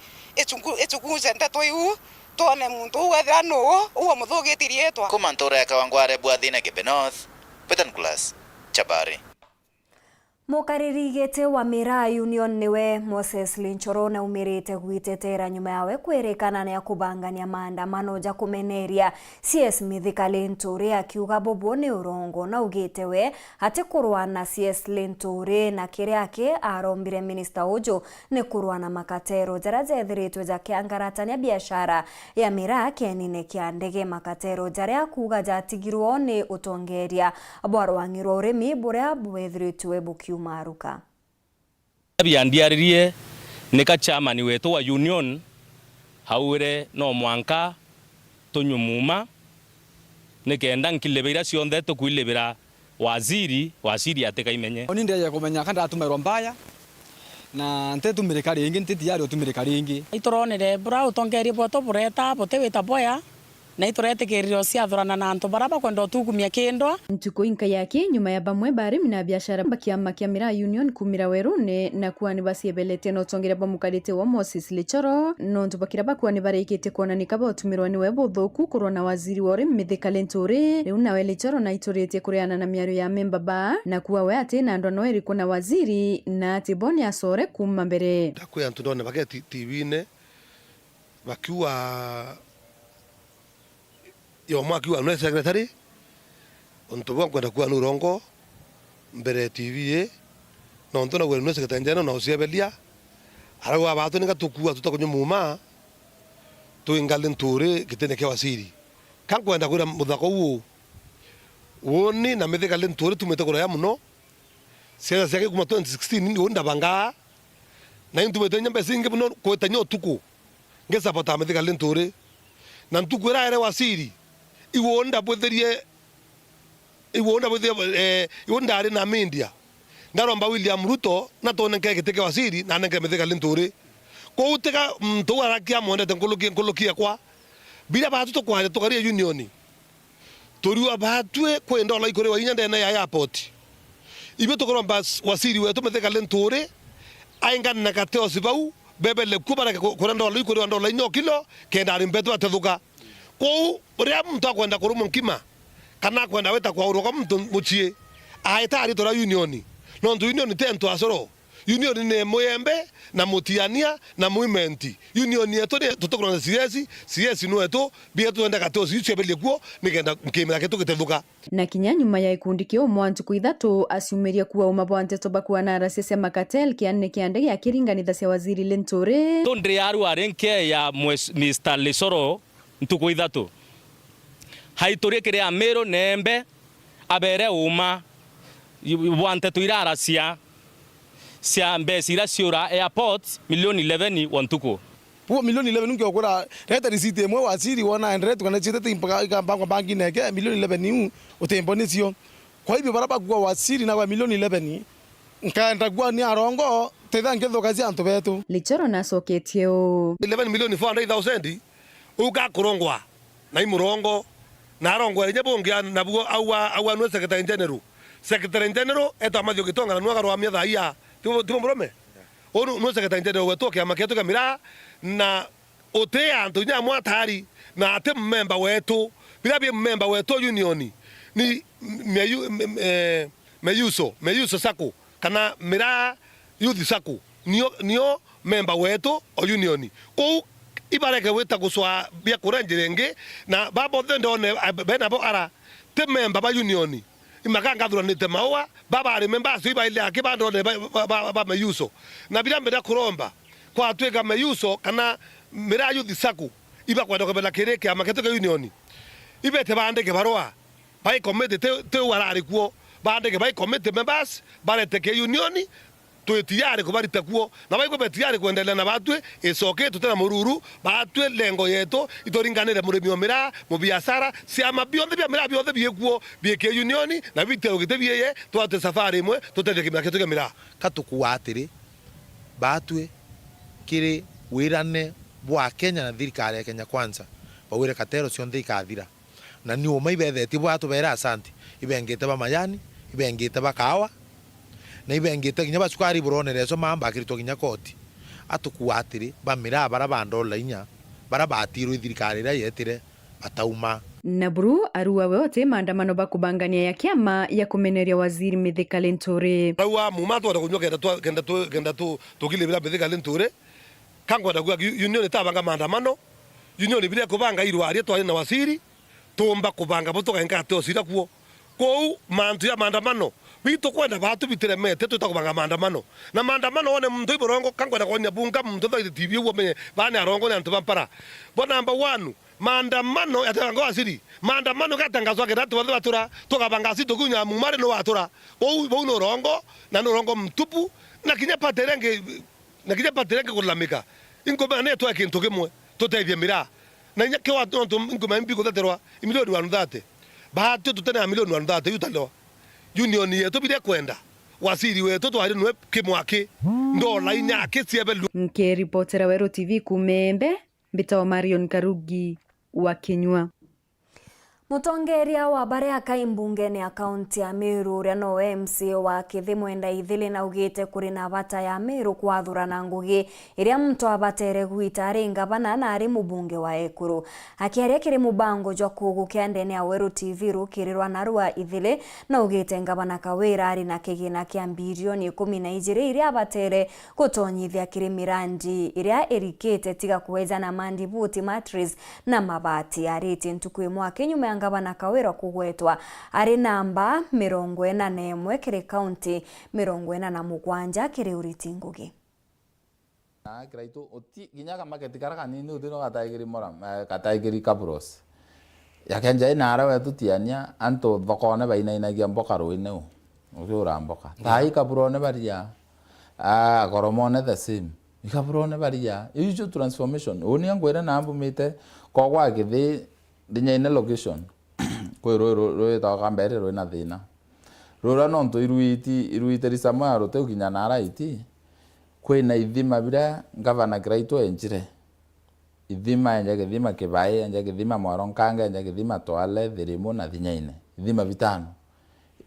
ichunguze Nteto iu tuone muntu wethira no uwo muthugitirie etwa kuma ntura ya Kawangware Bwathine North Peter Nicholas Chabari. Mukaririgite wa Miraa Union niwe Moses Linchoro na umirite gwitetera nyuma yawe kwerekana na kubangania maandamano ja kumeneria CS Mithika Linturi akiuga bobo ni urongo na ugitewe hati kurwana CS Linturi na kiriake arombire Minister Ojo ni kurwana makatero jara jethiritwe ja kiangaratania biashara ya Miraa kenine kia ndege makatero jara akuga jatigirwo ni utongeria bwarwangirwo urimi buria bwethiritwe bukiu maruka biandiaririe nika chairman wetu wa union haure no mwanka tunyumuma nikenda nkilebera cionthe tukwilebera waziri ateka imenye oni ndeje kumenya kanda atumerwa mbaya na ntetumire ringi ntitiari utumire ringi itoronere bra utongerie bwoto bureta bote wita boya na ituretikiririo ciathurana na antu baraba kwenda utugumia kindwa ntuko inka yake nyuma ya bamwe bari mina biashara bakiama kia Miraa Union kumira Weru ne na kuwa ni basiebelete no tongera bamukarite wa Moses Lichoro no ntubakira bakuwa ni barekete kuona nikaba utumirwa ni webo thoku kurona waziri wore Mithika Linturi riu nawe Lichoro na iturete kuriana na miario ya memba ba na kuwa we ati na ndo no eri kuna waziri na ati boni asore kuma mbere ndakuya ntundone bageti TV-ne bakiwa yo mwakiwa no secretary ontobo kwenda kwa nurongo mbere TV no ntona gwe no secretary njano no siebelia arawa abatu ninga tukua tutakonyo muma tuingale Linturi kitene ke wasiri kan kwenda kura muthako uo woni na Mithika Linturi tumete kura ya muno sia sia kuma 2016 ni onda banga na intumete nyambe singe muno ko tanyo tuku ngesa pota Mithika Linturi na ntuku era wasiri iwonda bwetherie iwonda ari na media ndaromba William Ruto na toneke giteke wasiri na nenge Mithika Linturi ko uteka mtu arakia mwende nkolokia kwa bila batu to kwa to kari union toriwa batwe kwenda la ikore wa inyande na ya airport ibe to koromba wasiri wetu Mithika Linturi aingana na kateo sibau bebele kubara koranda la ikore ndo la nyokilo kenda ari mbetu atethuka ko uria mtu akwenda kurumo nkima kana kwenda weta kwa uroka mtu muchie aitari tora union no ndu union tento asoro union ne moyembe na mutiania na movement union yetu tutokona CS no eto bietu enda kateo sichebele kuo nikenda nkimira ketu kitethuka na kinya nyuma ya ikundi kio mwantu Ithatu asumiria kuwa umabwa Nteto bakuwa na RCS makatel kianne kiandege akiringanitha cia waziri Linturi tondre yaru arenke ya Mr. Lisoro ntuko Ithatu haiturie kire amero nembe abere uma Nteto irara cia mbesira ciura airport milioni 11 wantuko po milioni 11 nungi okura reta receipt emwe wasiri wona endret kana chitete impaka banki neke milioni 11 ni utembo nicio kwa hivyo baraba kwa wasiri na kwa milioni 11 nkaenda kwa ni arongo tetha ngethoka cia antu betu Lichoro na soketie o 11 milioni 400,000 uga kurongwa na imurongo na arongo enye bongia na bugo awa no secretary general eto amathio gitonga na nuaga rwa miatha ia timo mrome onu no secretary general wetu kia maketo ka Miraa na ote antu nya mwatari na ate member wetu bila bi member wetu union ni meyuso sako kana Miraa youth sako nio member wetu o union ko ibareke weta kuswa bia kuranjirenge na babo ndone bena bo ara te member ba union imakanga thura nite maua baba ari member aso iba ile akibando ba meyuso na bila mbeda kuromba kwa tweka meyuso kana Miraa youth saku iba kwenda kubela kireke amaketo ka union ibete bandeke barua bai committee te warari kuo bandeke bai committee members barete ke union twetiare kubarita kuo na bai kubetiare kuendelea na batwe isoke tutena mururu batwe lengo yetu itoringanire murimi wa Miraa mu biashara siama bionde bia Miraa bionde biekuo bieke union na bite ogite bieye twate safari imwe tutete kimaketo ka Miraa katukuatiri batwe kiri wirane bwa Kenya na thirikari ya Kenya kwanza bawire katero cionthe ikathira na ni uma ibetheti bwatu bera asante ibengete ba mayani ibengete ba kawa na ibengite kinya basukari buronere so mamba kirito kinya koti atukuatiri bamira bara bandola inya bara batiro ithirikari ira yetire batauma na buru arua wote maandamano bakubangania ya kiama ya kumeneria waziri Mithika Linturi rawa muma twara kunyo kenda tu tukilibira Mithika Linturi kangwa da union tabanga maandamano union bile kubanga irwari twari na waziri tumba kubanga botoka ngate osira kuo kou mantu ya maandamano bitu kwenda batu bitire mete tutakubanga maandamano na maandamano one mtu iborongo kangwa da konya bunga mtu da TV wo me bana arongo na ntubampara bo number 1 maandamano yatanga waziri maandamano gatangazwa kiratu batura tukabanga situ kunya mumare no watura bo no rongo na no rongo mtupu na kinya paterenge kulamika ingoma ne to akintu kimwe tuteithie mira na nya ke watu ingoma mbi kuthaterwa milioni 130 bahati tutena milioni 130 yutalo union yetu bide kwenda wasiri wetu twari nwe kimwaki ndola inya kisiebelu nke reportera Weru TV kumembe Mbita wa Marion Karugi wa KINYA. Mutongeria wa Barea Kaimbungeni ya kaunti ya Meru uria no MCA wa Kithimwenda Ithili na ugite kuri na bata ya Meru kwathurana ngugi iria muntu abatere gwita ari ngavana na ari mubunge wa Ekuru. Akiaria kiri mubango jwa kugukia ndene ya Weru TV rukirirwa na rua Ithili na ugite ngavana Kawira ari na kigina kia bilioni 12 iria abatere gutonyithia kiri mirandi iria erikite tiga kuweza na mandibuti matrix na mabati ariti ntukui mwake nyuma ngavana Kawira kugwetwa ari namba 41 kiri county 47 kiri uriti ngugi Kraito oti ginya kama ketikara kanini utino kataigiri moram kataigiri kapros yakenja inara wetu tiania anto thokone baina gia mboka ruine u ura mboka Thaa kapurone baria goromone the same ikapurone baria ijo transformation oni angwera na ambumite kogwa githi dinyaine location kwe ro ta kambere ro na thina rora no nto iruiteri samwa ro te ukinya na raiti kwe na ithima bira gavana Kraito enjire ithima enja githima kibai enja githima mwaronkanga enja githima toale thirimo na dinyaine ithima vitano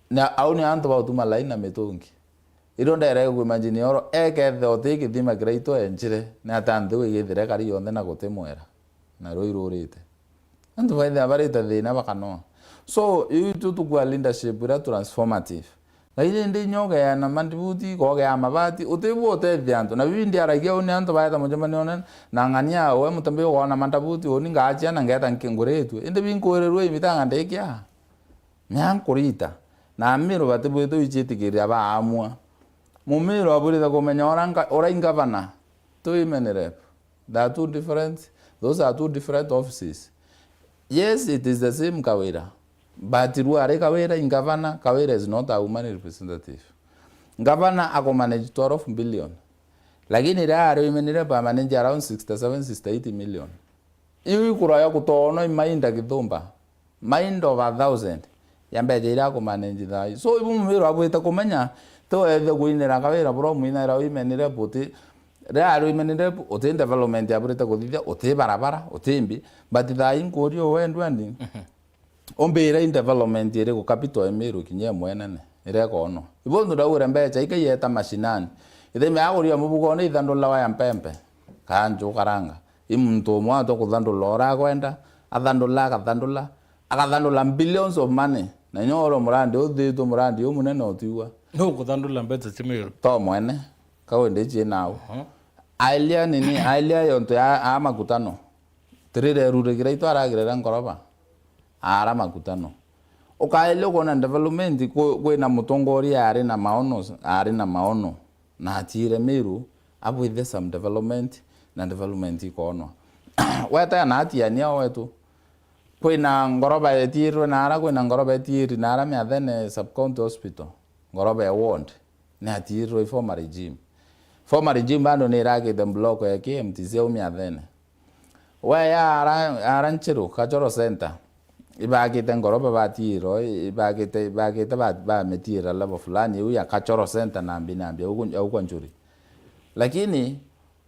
na auni anto ba utuma line na metongi ironda ere ku imagine oro eke the otiki thima Kraito enjire na tandu igithire kari yonde na gutemwera na ro irurite antu baitha barita thina bakano so itu tukwa leadership ira transformative na ile ndi nyoga na mandibuti koga ya mabati utebu otethia antu na bindi aragia oni antu baitha mujamani onen na ngania we mutambe wona mandibuti oni ngachia na ngeta nkinguretu inde binkorerwe imitanga ndekia nyankurita na miro batebu eto ichitikiria ba amwa mumiro aburita kumenya ora ingavana to imenere those are two different offices. Yes, it is the same Kawira. But Kawira in Governor, Kawira is not a woman representative. Governor ako manage 12 billion. Lakini raro imenire pa manage around 67-68 million. Iwi kuraya kutono imainda kithumba. Mind of 1,000. Yambe jira ko manage that. So ibu mumiro abuita kumenya to ethe kuinira Kawira bro muina ra imenire puti raro imenire ote development aburita kuthithia ote barabara otembi but Thaa inkorio wendwendi ombira in development ire ku capital emiru kinye mwenene ire kono ibondo daure mbecha ikayeta mashinani ide me agoria mubugo ne ithandola wa mpempe kanjo karanga imuntu mwato kuthandola ora kwenda akathandola billions of money na nyoro murandi uthito murandi umunene otiwa no kuthandola mbecha chimiru to mwene kawende chi nawo ailia yonto ya makutano tirire rure Kraito aragirera ngoroba ara makutano ukaile kona development kwe na mutongoria ari na maono na atire Meru abu with some development na development ikono weta na atiania wetu kwe na ngoroba etirwe na ara kwe na ngoroba etiri na ara meathene sub county hospital ngoroba ya ward na atirwe former regime bando ni ragi the block ya KMTC umiathene we ya aranchiru kachoro center ibagite ngoroba batiro ibagite ba metira level fulani uya kachoro center nambi uko njuri lakini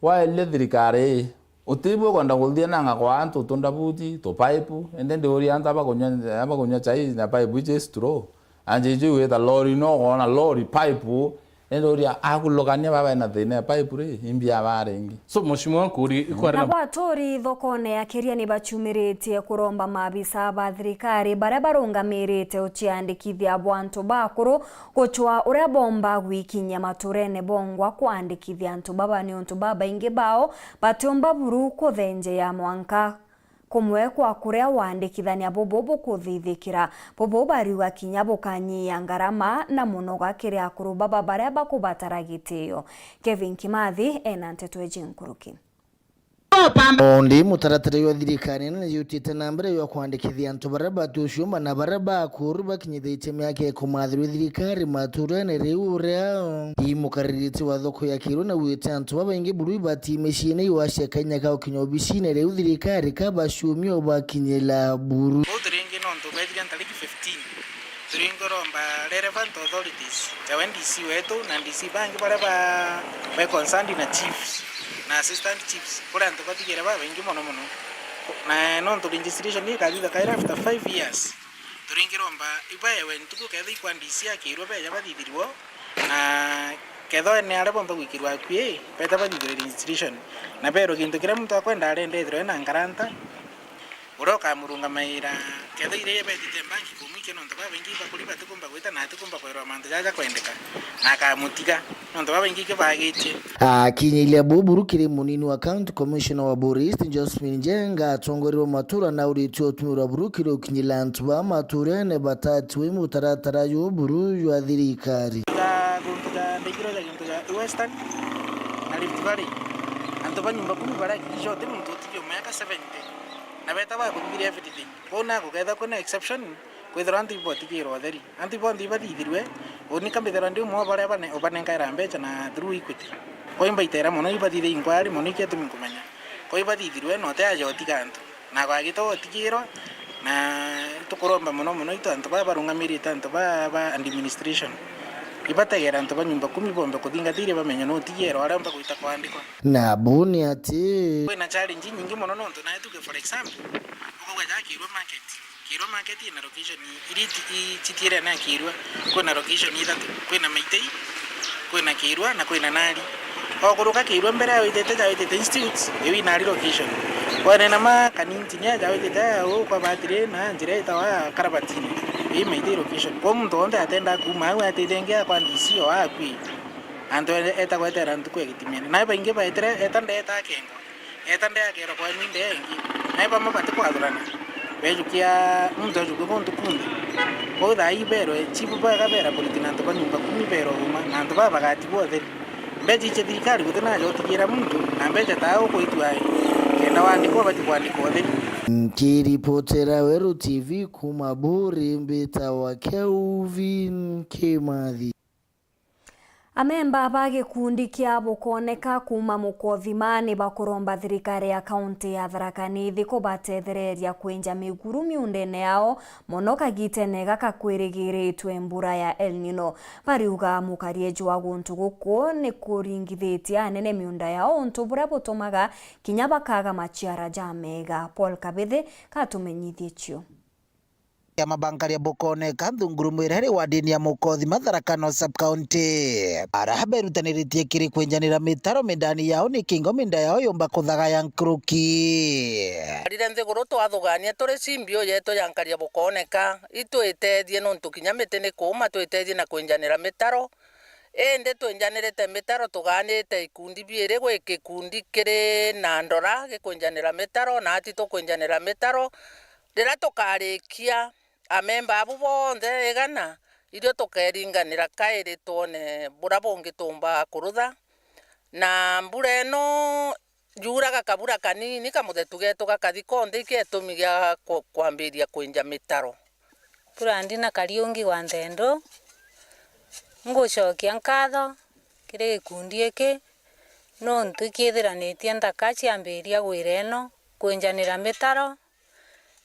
wa ile thirikari utibu kwenda kuthia nanga kwa antu tondabuti to pipe ende ndori anta abagonya chai na pipe which is straw anje ju with a lorry no on a lorry pipe Ndoria agulogania baba na thina paipure imbia barengi so mheshimiwa kuri ikwari na batori thokone ya Kiria ni bachumiritie kuromba maabisa ba thirikari baria barungamirite uciandikithia bwantu bakuru guchwa uria bomba gwikinya maturene bongwa kuandikithia antu baba ni untu baba ingi bao batiomba buru kuthenje ya mwanka kumwe kwa kuria wandikithania bobo kuthithikira bobo bariuga kinya bukanyia ngarama na muno gakiria akuru baba baria bakubatara gitio. Kevin Kimathi ena Nteto ejinkuruki. Ondi mutaratara wa thirikari ni yutite na mbere yo kwandikithia antu baraba tushuma na baraba kuruba kinyithite myake kumathirwe thirikari maturane riuria imukaririti wa thoko ya Kiru na wite antu babaingi buru batimeshine iwashe Kenya ka kinyobishine riu thirikari kabashumio bakinyela buru Turingi nonto bethiria tariki 15 turingoromba relevant authorities za NDC wetu na NDC bangi baraba by concerned na chiefs na assistant chiefs kura nto batigera baba ingi mono na non to registration ni kazi kaira after 5 years turingiromba ibaye wentu kuketha ikwandisi akirwa beja bathithirwo na ketho ne ara bomba gwikirwa kwie beta bathithire registration na pero kintu kira muntu akwenda arendethirwe na ngaranta uroka murunga maira ketho ire betite banki kumike nonto baba ingi bakuliba tukumba gwita na tukumba kwero mantu jaja kwendeka na kamutiga nonto baba ingi kebagitie kinyilia buburu kiri munini wa county commissioner wa Boris Josephine Njenga atongorwa matura na uriti otumira buru kiri kinyila antu ba matura ne batatu mutaratara yo buru yo thirikari guntuga ndikiro ja guntuga western na Rift Valley antu banyumba kumi bara kishote muntu tikyo miaka 70 na beta ba kumbiri everything bona kugetha kuna exception kwithira antibody kiro theri antibody bathithirwe unika mbithira ndi mo bare bane obanenga rambecha na through equity koimba itera mono ibathire inquiry mono iketumi kumenya koibathithirwe no te ajo tikantu na gwagito tikiro na tukuromba mono ito antu ba barungamirite antu ba administration ibategera antu banyumba kumi bombe kuthingatire bamenya no tigero aramba kuita kwandikwa na buni ati kwina challenge nyingi mono nonto na tuke for example uko kwa Kiro market ina location iri chitire na Kirwa kuna location Ithatu kuna Maitei kuna Kirwa na kuna Nari okuruka Kirwa mbere ya itete institutes ewi Nari location kwa na ma kaninti nya jawe itete o kwa batire na njire itawa Karabatini ewi Maitei location kwa muntu onde atenda kuma wa atendenge kwa ndisi o akwi anto eta kwa tera ntu kwa gitimene na ba inge ba etere etande eta kengo etande akero kwa ninde engi na ba mabati kwa durana bejukia muntu juko kontu kundi ko dai bero chipu ba kabera politina to banyumba kumi bero uma na to baba gati bothe beji che thirikari gutena jo tikira muntu na beje tao ko itwa kenda wandiko bati kwandiko othe Kiripotera Weru TV kumaburi mbita wa Kelvin Kimathi. Amemba ba gikundi kia bukoneka kuma mukothimani bakuromba thirikari ya kaunti ya Tharaka Nithi kubatethereria kwinja miguru miundene yao mono kagitene gakakwirigiritwe mbura ya El Nino bariuga mukarieji wa guntu guku ni kuringithitie anene miunda yao untu buria butumaga kinya bakaga machiara jamega. Paul Kabithi katumenyithie cio ya mabankari ya bukone kanthunguru mwirari wa dini ya mukothi Tharaka sub county arabe rutaniritie kiri kwenjanira mitaro mindani yao ni kingo minda yao yomba kuthaga ya nkruki arire nthiguru twathugania turi cimbio yeto yankari ya bukone ka itwitethie nontu kinya miti ni kuma twitethie na kwenjanira mitaro ende twenjanirite mitaro tuganite ikundi biere gwe kikundi kiri na ndora gikwenjanira mitaro na ati tukwenjanira mitaro rira tukarikia amemba abu bonthe egana irio tukeringanira kairi tuone bura bungitumba kurutha na mbura eno juraga kabura kanini kamuthe getu gakathi konthe iketumi gia kwambiria kwenja mitaro turandi na Kariungi wa Nthendo ngucokia nkatho kiri gikundi iki nontu ikithiranitie nthaka ciambiria gwira eno kwenjanira mitaro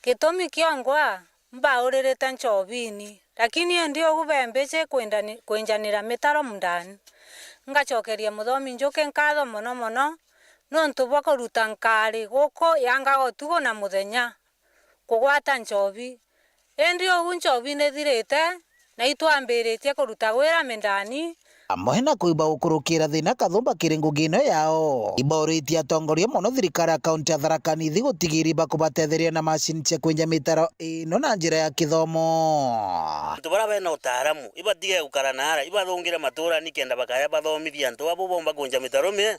gitumi kiongwa mbaurĩrĩte ncobini lakini endi ogubembeche kwenjanira mitaro mundani ngacokeria muthomi njuke nkatho mono nontu bakuruta nkari guko yanga gotugo na muthenya kugwata ncobi endi ogu ncobi nithirite na itwambiritie kuruta gwira mindani amwe na kuiba ukurukira thina kathumba kiringo gino yao iboriti atongoria mono thirikari ya kaunti ya Tharaka Nithi gutigiriba kubatetheria na macini cia kwenja mitaro ino na njira ya kithomo. Antu bara bena utaaramu ibatige gukaranara ibathungira matura nikenda bakaya bathomithia antu abo bomba kunja mitaro me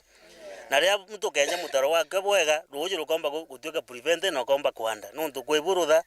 na ria mtu kenya mutaro wake bwega ruji rukomba gutweka prevent na komba kwanda nuntu kwiburutha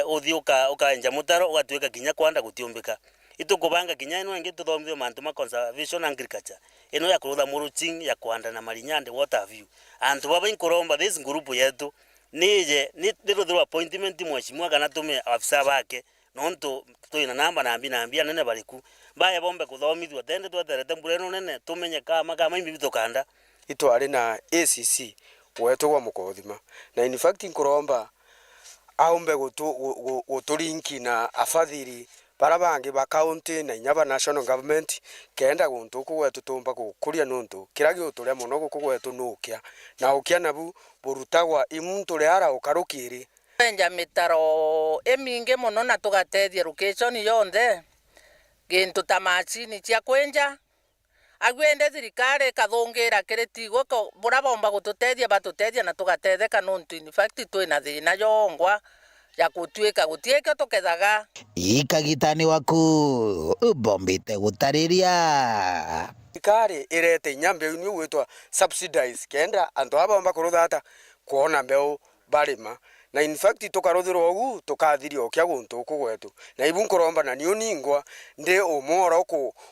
uthiuka ukaenja mutaro ugatweka kinya kwanda gutiumbika itukubanga kinya ino ingi tuthomithio mantu ma conservation agriculture ino ya kurutha mulching ya kwanda na marinyande water view antu baba inkuromba this group yetu nije ndiruthiwa appointment mweshimwa kana tume afisa bake nontu tuina namba na nene bariku baya bombe kuthomithio tende tweterete mbureno nene tumenye kama imbi bitukanda itwari na ACC wetu wa mukothima na in fact inkuromba aumbe guturinki na afadhili bara bangi ba county na inyaba national government kenda guntu kugwetu tumba gukuria nuntu kiragi uturia muno gukugwetu nukia na ukia nabu burutagwa imuntu riara ukarukiri enja mitaro eminge muno na tugatethia location yonthe gintu ta macini cia kwenja agwende thirikari kathungira kiritigo ko burabomba gututethia batutethia na tugatetheka nuntu in fact twina thina yongwa ya kutweka gutieke tukethaga ikagitani waku bombite gutariria thirikari irete nyambe ni gwitwa subsidize kenda antu abomba kuruthata kuona mbeu barima na in fact tukaruthirwo ugu tukathirio kya guntu kugwetu na ibu nkuromba na niyo ningwa ndi umoro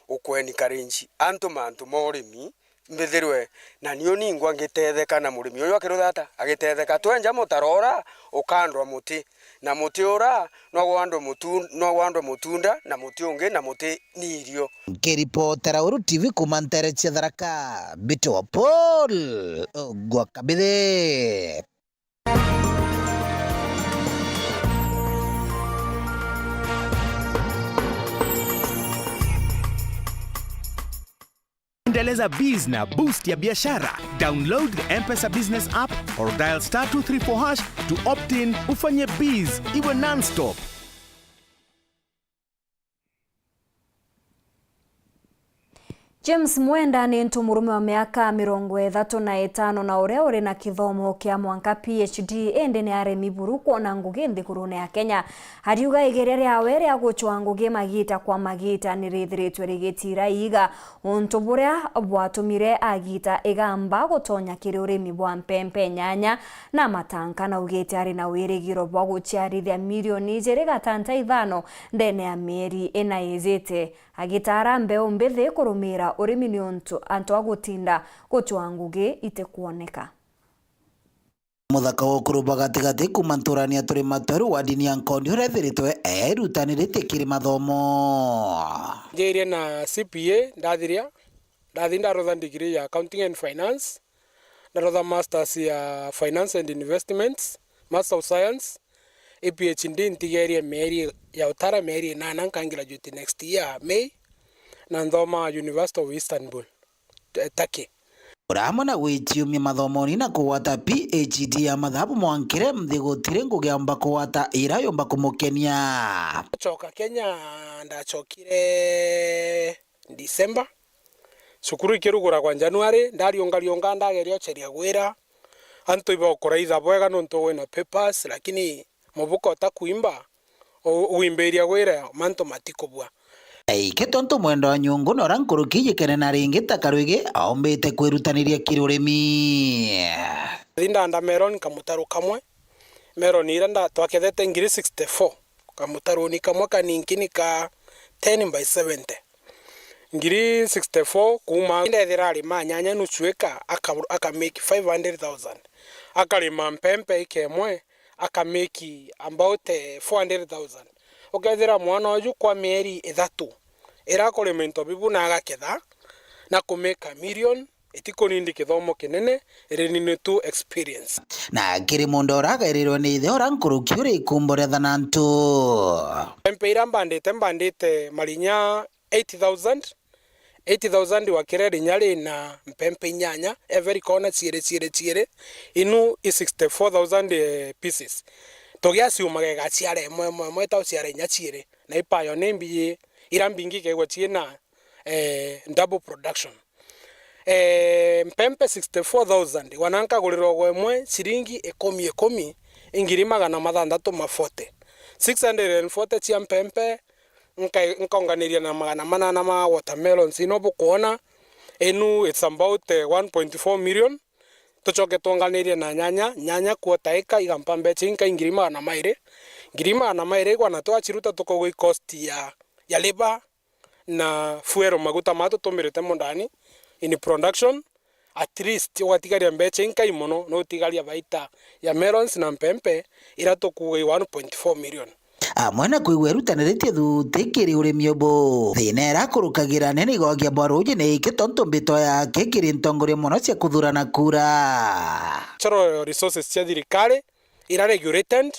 ukweni karenji antu mantu morimi mbithirwe na niyo ningwa ngitetheka na murimi uyu akiruthata agitetheka twenja mutarora ukandwa muti na muti ora no gwandwa mutunda na muti ungi na muti nirio kiripotera Weru TV kuma Nteto cia Tharaka Bito Paul Gwakabithe. Endeleza biz na boost ya biashara. Download the M-Pesa Business app or dial *234# to opt in ufanye biz iwe non-stop. James Mwenda ni ntumurume wa miaka 35 na uria uri na kithomo kia mwanka PhD ende ni aremi buru kuona ngugi nthigurune ya Kenya. Hariuga igeria riawe ria guchwa ngugi magita kwa magita ni rithiritwe rigitira iga untu buria bwatumire agita igamba gutonya kiri urimi bwa mpempe nyanya na matanka na ugite ari na wirigiro bwa guchiarithia milioni 2.5 ndene ya mieri ina yezete agitara mbeu mbithi kurumira urimi ni antu agutinda guchwa ngugi itekuoneka. Muthaka wo kuruba gatigati kuma nturania turi matoru wa dini ya Nkondi urethiritwe erutanirite kiri mathomo ngerie na CPA ndathinda rotha degree ya accounting and finance ndarotha masters ya finance and investments master of science PhD ntigerie meri ya utara meri na graduate next year May na nthoma University of Istanbul Turkey. Uramo na gwitiumia mathomoni na kuwata PhD ya mathabu mwankire mthigutire ngugiamba kuwata ira yomba kumukenia. Choka Kenya ndachokire December. Sukuru ikirugura kwa January ndarionga ndageria cheria gwira. Antu ibo kuraitha bwega nonto wena papers lakini mubuko takuimba uimberia gwira manto matikobwa. Ketonto Mwenda wa nyungu no rankurukiye kene na ringi takarwige aombete kwirutaniria kiri urimi. Ndanda meron kamutaro kamwe. Meron iranda twakethete ngiri 64. Kamutaro ni kamwe kaninkini ka 10/70. Ngiri 64 kuma ndethirari manyanya nuchueka aka make 500,000. Akalima mpempe ikemwe aka make about 400,000. Ukethira mwana uju kwa mieri ithatu irakolemento bibu na agaketha na kumeka million itikonindi kithomo kinene irinine tu experience na kiri mundu uragairiro ni ithe urankuruki uri ikumbore thanantu mpira mbandite marinya 80,000 wakire rinyari na mpempe nyanya every corner chiere inu 64,000 pieces togiasi umagega chiare mwe ta chiare nya chiere na ipayo nembi irambingi kegwa chiena double production. Mpempe 64,000 wanankagulirwa gwemwe ciringi 10 ingiri magana mathandatu mafote 640 cia mpempe nkaunganiria na magana manana ma watermelons ino bukuona enu it's about 1.4 million tucoke tuonganirie na nyanya kuota eka igampa mbeca inka ingiri magana maire gwana twachiruta tukogoi cost ya labor na fuero maguta mato tumirite mundani in production at least watigaria mbeca inkai muno no tigaria baita ya melons na mpempe ira tukugoi 1.4 million. Mwana kwi werutaniritie thutikiri urimi ubu thina irakurukagira nene igogia bwaruji ni ikitonto mbito yake kiri ntongoria muno cia kuthurana kura. Choro resources cia thirikari ira regulated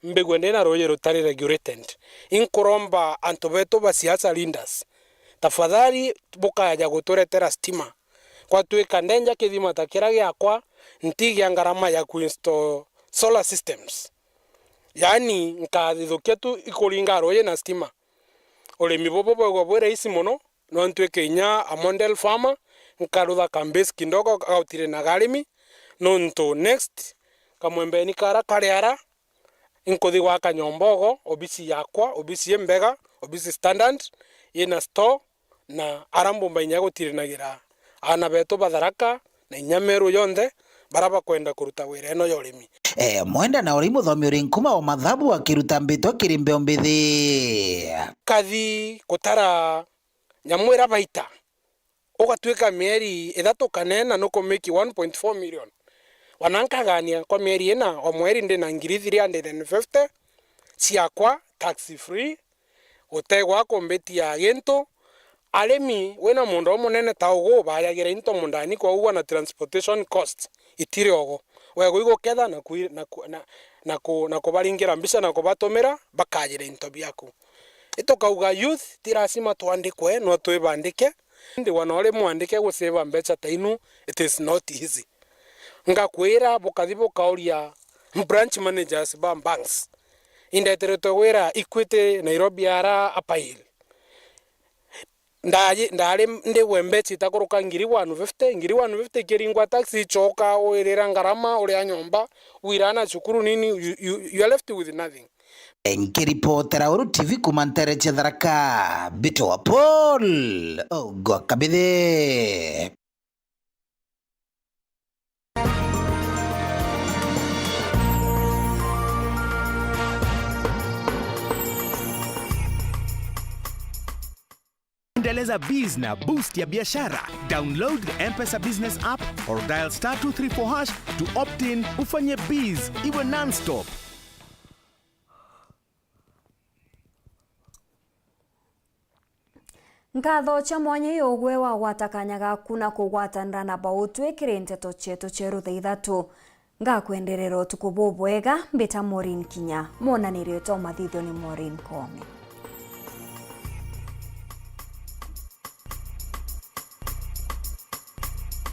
mbegwa ndena roye rutari regulated inkuromba antu betu basiasa leaders tafadhali bukaja guturetera stima kwa tuika ndenja kithima takira giakwa ntigia ngarama ya kuinstall solar systems. Yani nkathukia tu ikuringa roye na stima urimi bobo bwo bwere isi muno no ntweke inya a model farmer nkarutha kambes kindogo gautire na garimi no nto next kamwembe ni kara kariara inkothi wa kanyombogo obisi yakwa obisi embega obisi standard ina store na arambo mbainya gutirinagira ana beto batharaka na inyamero yonde baraba kwenda kuruta wira eno ya urimi. Mwenda na urimu thomi uri nkuma wa mathabu akiruta mbito kirimbe ombithi kathi gutara nyamwira baita ugatwika mieri ithatu kanena nuko make 1.4 million wanankagania kwa mieri ina o mweri ndi na ngiri 350 ciakwa tax free utegwa kombetia gento aremi wena mundu munene ta ugo bayagira into mundani kwa uwa na transportation cost itire ogo wego igo ketha na kubaringira mbisa na kubatomera bakagire into biaku itokauga youth tirasima twandikwe no twibandike ndi wanore mwandike guseva mbeca tainu it is not easy ngakwira bukathi bukauria branch managers ba banks indetereto wira Equity Nairobi ara apail ndari ndi wembechi takuruka ngiri 150 kiringwa taxi choka oirera ngarama uri anyomba wirana chukuru nini you are left with nothing. Nkiripotera Uru TV kumantere Tharaka Bito wa Paul Ogwa Kabithe. Endeleza biz na boost ya biashara. Download the M-Pesa Business app or dial *234# to opt in ufanye biz iwe non-stop. Ngatho cha mwanya yogwe wa gwatakanyaga kuna kugwatanira na bautwikire nteto chetu cheru Ithatu ngakwenderera utuku bubwega mbita MAUREEN Kinya monanirio to mathithio ni MAUREEN Kome.